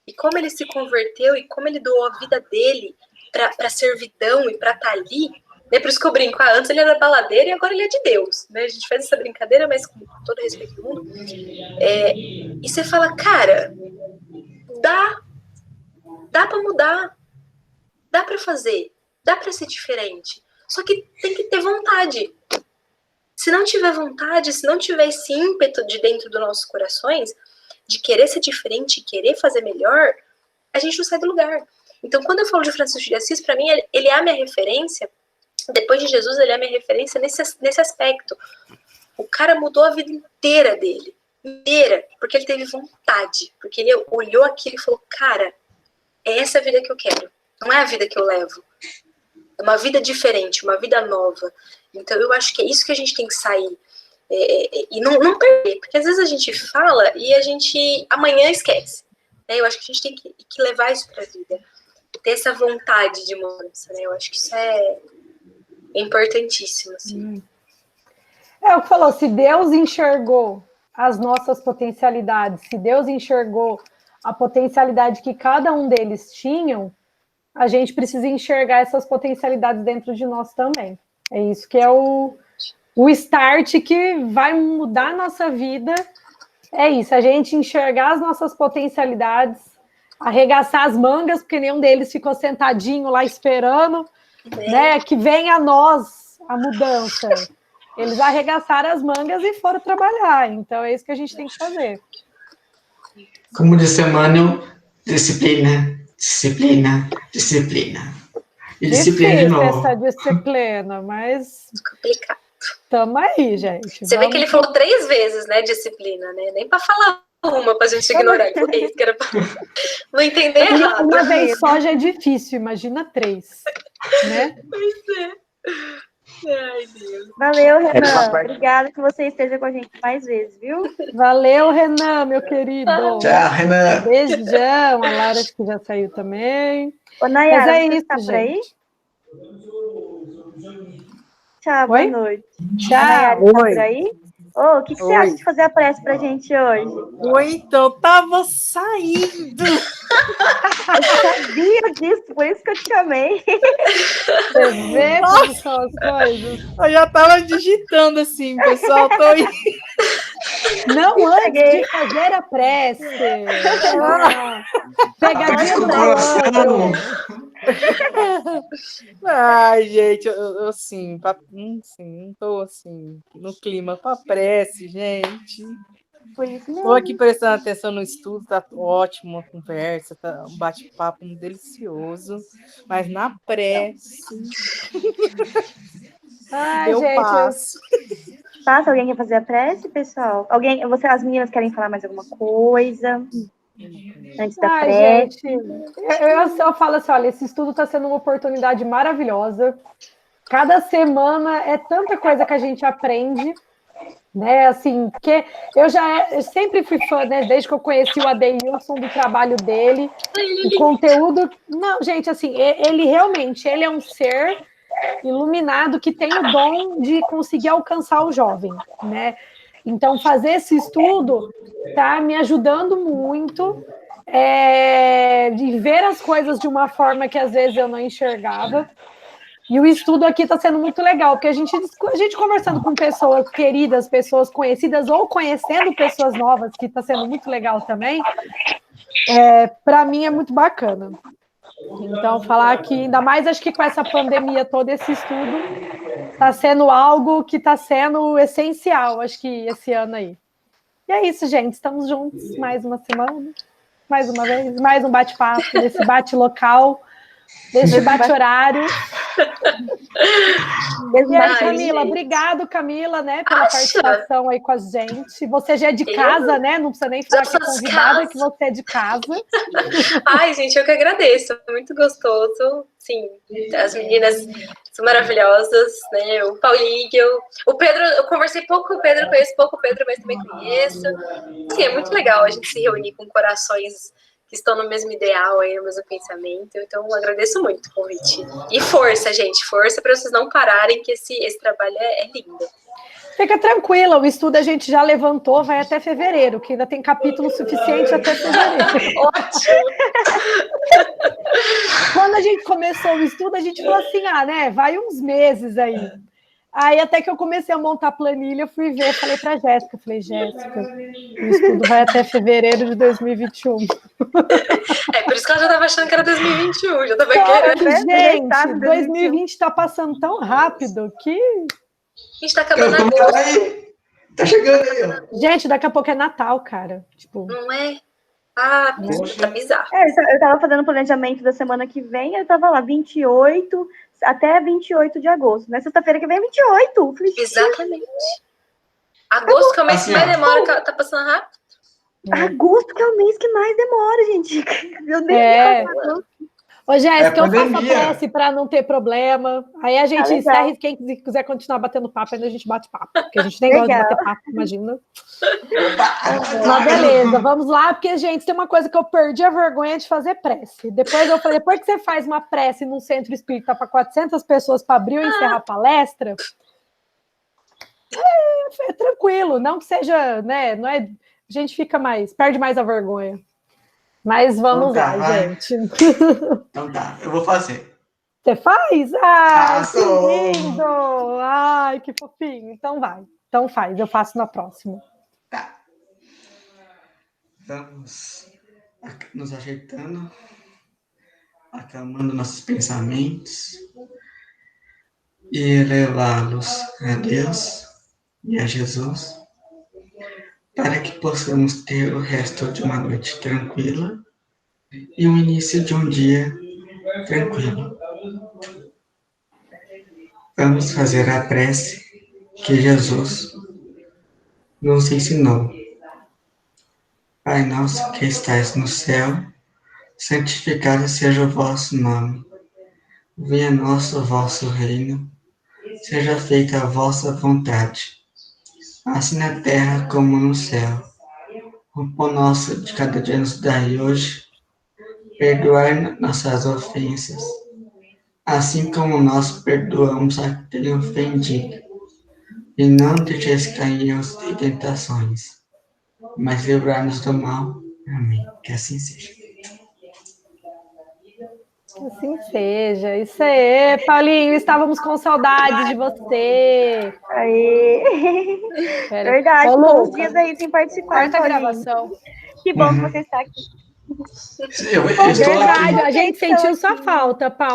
e como ele se converteu, e como ele doou a vida dele para servidão e para estar ali, né? Por isso que eu brinco, antes ele era baladeiro e agora ele é de Deus, né? A gente faz essa brincadeira, mas com todo respeito do mundo. E você fala, cara, dá para mudar, dá para fazer, dá para ser diferente, só que tem que ter vontade. Se não tiver vontade, se não tiver esse ímpeto de dentro dos nossos corações, de querer ser diferente, querer fazer melhor, a gente não sai do lugar. Então, quando eu falo de Francisco de Assis, para mim, ele é a minha referência. Depois de Jesus, ele é a minha referência nesse aspecto. O cara mudou a vida inteira dele. Inteira. Porque ele teve vontade. Porque ele olhou aquilo e falou, cara, é essa a vida que eu quero. Não é a vida que eu levo. É uma vida diferente, uma vida nova. Então, eu acho que é isso que a gente tem que sair. E não perder, porque às vezes a gente fala e a gente amanhã esquece. Né? Eu acho que a gente tem que levar isso para a vida, ter essa vontade de mudança. Né? Eu acho que isso é importantíssimo. Assim. É o que falou, se Deus enxergou as nossas potencialidades, se Deus enxergou a potencialidade que cada um deles tinham, a gente precisa enxergar essas potencialidades dentro de nós também. É isso que é o start que vai mudar a nossa vida. É isso, a gente enxergar as nossas potencialidades, arregaçar as mangas, porque nenhum deles ficou sentadinho lá esperando, né, que venha a nós a mudança. Eles arregaçaram as mangas e foram trabalhar. Então é isso que a gente tem que fazer. Como disse Emmanuel, disciplina. E disciplina de novo. Essa disciplina, mas... Complicado. Tamo aí, gente. Você vê que ele falou 3 vezes, né, disciplina, né? Nem para falar uma pra gente ignorar. Que era pra não entender errado. Uma vez só já é difícil, imagina 3, né? Pois é. Ai, Deus. Valeu, Renan. Obrigada que você esteja com a gente mais vezes, viu? Valeu, Renan, meu querido. Tchau, Renan. Beijão. A Lara acho que já saiu também. Ô, Nayara, mas é você isso, tá por aí? gente. Tchau, boa noite. Tchau. Nayara, tá por aí? Ô, o que você Oi. acha de fazer a prece pra gente hoje? Oi, então, tava saindo. Eu sabia disso, por isso que eu te chamei. Você vê como são as coisas? Eu já tava digitando assim, pessoal. Tô aí. Não antes Cheguei. de fazer a prece. Ah, pegadinha do Desculpa, malandro. Ai, gente, eu assim, não tô assim, no clima pra prece, gente. Por isso Tô mesmo. aqui prestando atenção no estudo, tá ótimo a conversa, tá um bate-papo delicioso, mas na prece Ai, eu gente, passo. Passa, alguém quer fazer a prece, pessoal? As meninas querem falar mais alguma coisa antes da ai, prece? gente, eu falo assim, olha, esse estudo está sendo uma oportunidade maravilhosa. Cada semana é tanta coisa que a gente aprende, né? Assim, que eu sempre fui fã, né? Desde que eu conheci o Adeilson, do trabalho dele, o conteúdo. Não, gente, assim, ele é um ser iluminado que tem o dom de conseguir alcançar o jovem, né? Então, fazer esse estudo está me ajudando muito de ver as coisas de uma forma que às vezes eu não enxergava. E o estudo aqui está sendo muito legal, porque a gente conversando com pessoas queridas, pessoas conhecidas, ou conhecendo pessoas novas, que está sendo muito legal também, para mim é muito bacana. Então, falar que, ainda mais acho que com essa pandemia toda, esse estudo está sendo algo que está sendo essencial, acho que esse ano aí. E é isso, gente. Estamos juntos mais uma semana, mais uma vez, mais um bate-papo, nesse bate-local, nesse bate-horário. E aí, Camila, obrigado, Camila, né, pela participação aí com a gente. Você já é de casa, né? Não precisa nem falar que é convidada, que você é de casa. Ai, gente, eu que agradeço. É muito gostoso. Sim, as meninas são maravilhosas, né? O Paulinho, o Pedro, eu conversei pouco com o Pedro, conheço pouco o Pedro, mas também conheço. Sim, é muito legal a gente se reunir com corações que estão no mesmo ideal, aí, no mesmo pensamento. Então, eu agradeço muito o convite. E força, gente, força para vocês não pararem, que esse trabalho é lindo. Fica tranquila, o estudo a gente já levantou, vai até fevereiro, que ainda tem capítulo suficiente até fevereiro. Ótimo! Quando a gente começou o estudo, a gente falou assim, né, vai uns meses aí. Aí até que eu comecei a montar a planilha, fui ver, falei para Jéssica, o estudo vai até fevereiro de 2021. Por isso que ela já estava achando que era 2021, já estava querendo. Gente, 2020 está passando tão rápido que... A gente tá acabando agosto. Tá chegando aí, ó. Gente, daqui a pouco é Natal, cara. Tipo... Não é? Ah, tá bizarro. Eu tava fazendo planejamento da semana que vem, eu tava lá, 28, até 28 de agosto, né? Sexta-feira que vem é 28. Exatamente. Agosto, que é o mês que mais demora, tá passando rápido. Agosto, que é o mês que mais demora, gente. Eu nem Ô, Jéssica, eu faço a prece para não ter problema. Aí a gente encerra e quem quiser continuar batendo papo, ainda a gente bate papo. Porque a gente nem gosta de bater papo, imagina. Mas beleza, vamos lá, porque, gente, tem uma coisa que eu perdi a vergonha de fazer prece. Depois eu falei, depois que você faz uma prece num centro espírita para 400 pessoas para abrir ou encerrar a palestra, é tranquilo, não que seja, né? Não é, a gente perde mais a vergonha. Mas vamos lá, gente. Então tá, eu vou fazer. Você faz? Ai, que lindo! Ai, que fofinho. Então vai. Então faz, eu faço na próxima. Tá. Vamos nos ajeitando, acalmando nossos pensamentos e elevá-los a Deus e a Jesus, para que possamos ter o resto de uma noite tranquila e o início de um dia tranquilo. Vamos fazer a prece que Jesus nos ensinou. Pai nosso que estais no céu, santificado seja o vosso nome. Venha a nós o vosso reino, seja feita a vossa vontade, assim na terra como no céu. O pão nosso de cada dia nos dai hoje, perdoai nossas ofensas, assim como nós perdoamos a quem ofendido. e não nos deixes cair em erros e tentações, mas livrar-nos do mal. Amém. Que assim seja. Assim seja. Isso aí, Paulinho. Estávamos com saudades de você. Aê. Pera aí. Verdade, Ô, ficou uns Lucas, dias aí sem participar, corta a Paulinho. gravação. Que bom que você está aqui. Eu estou Verdade, aqui. a gente sentiu sua falta, Paulo.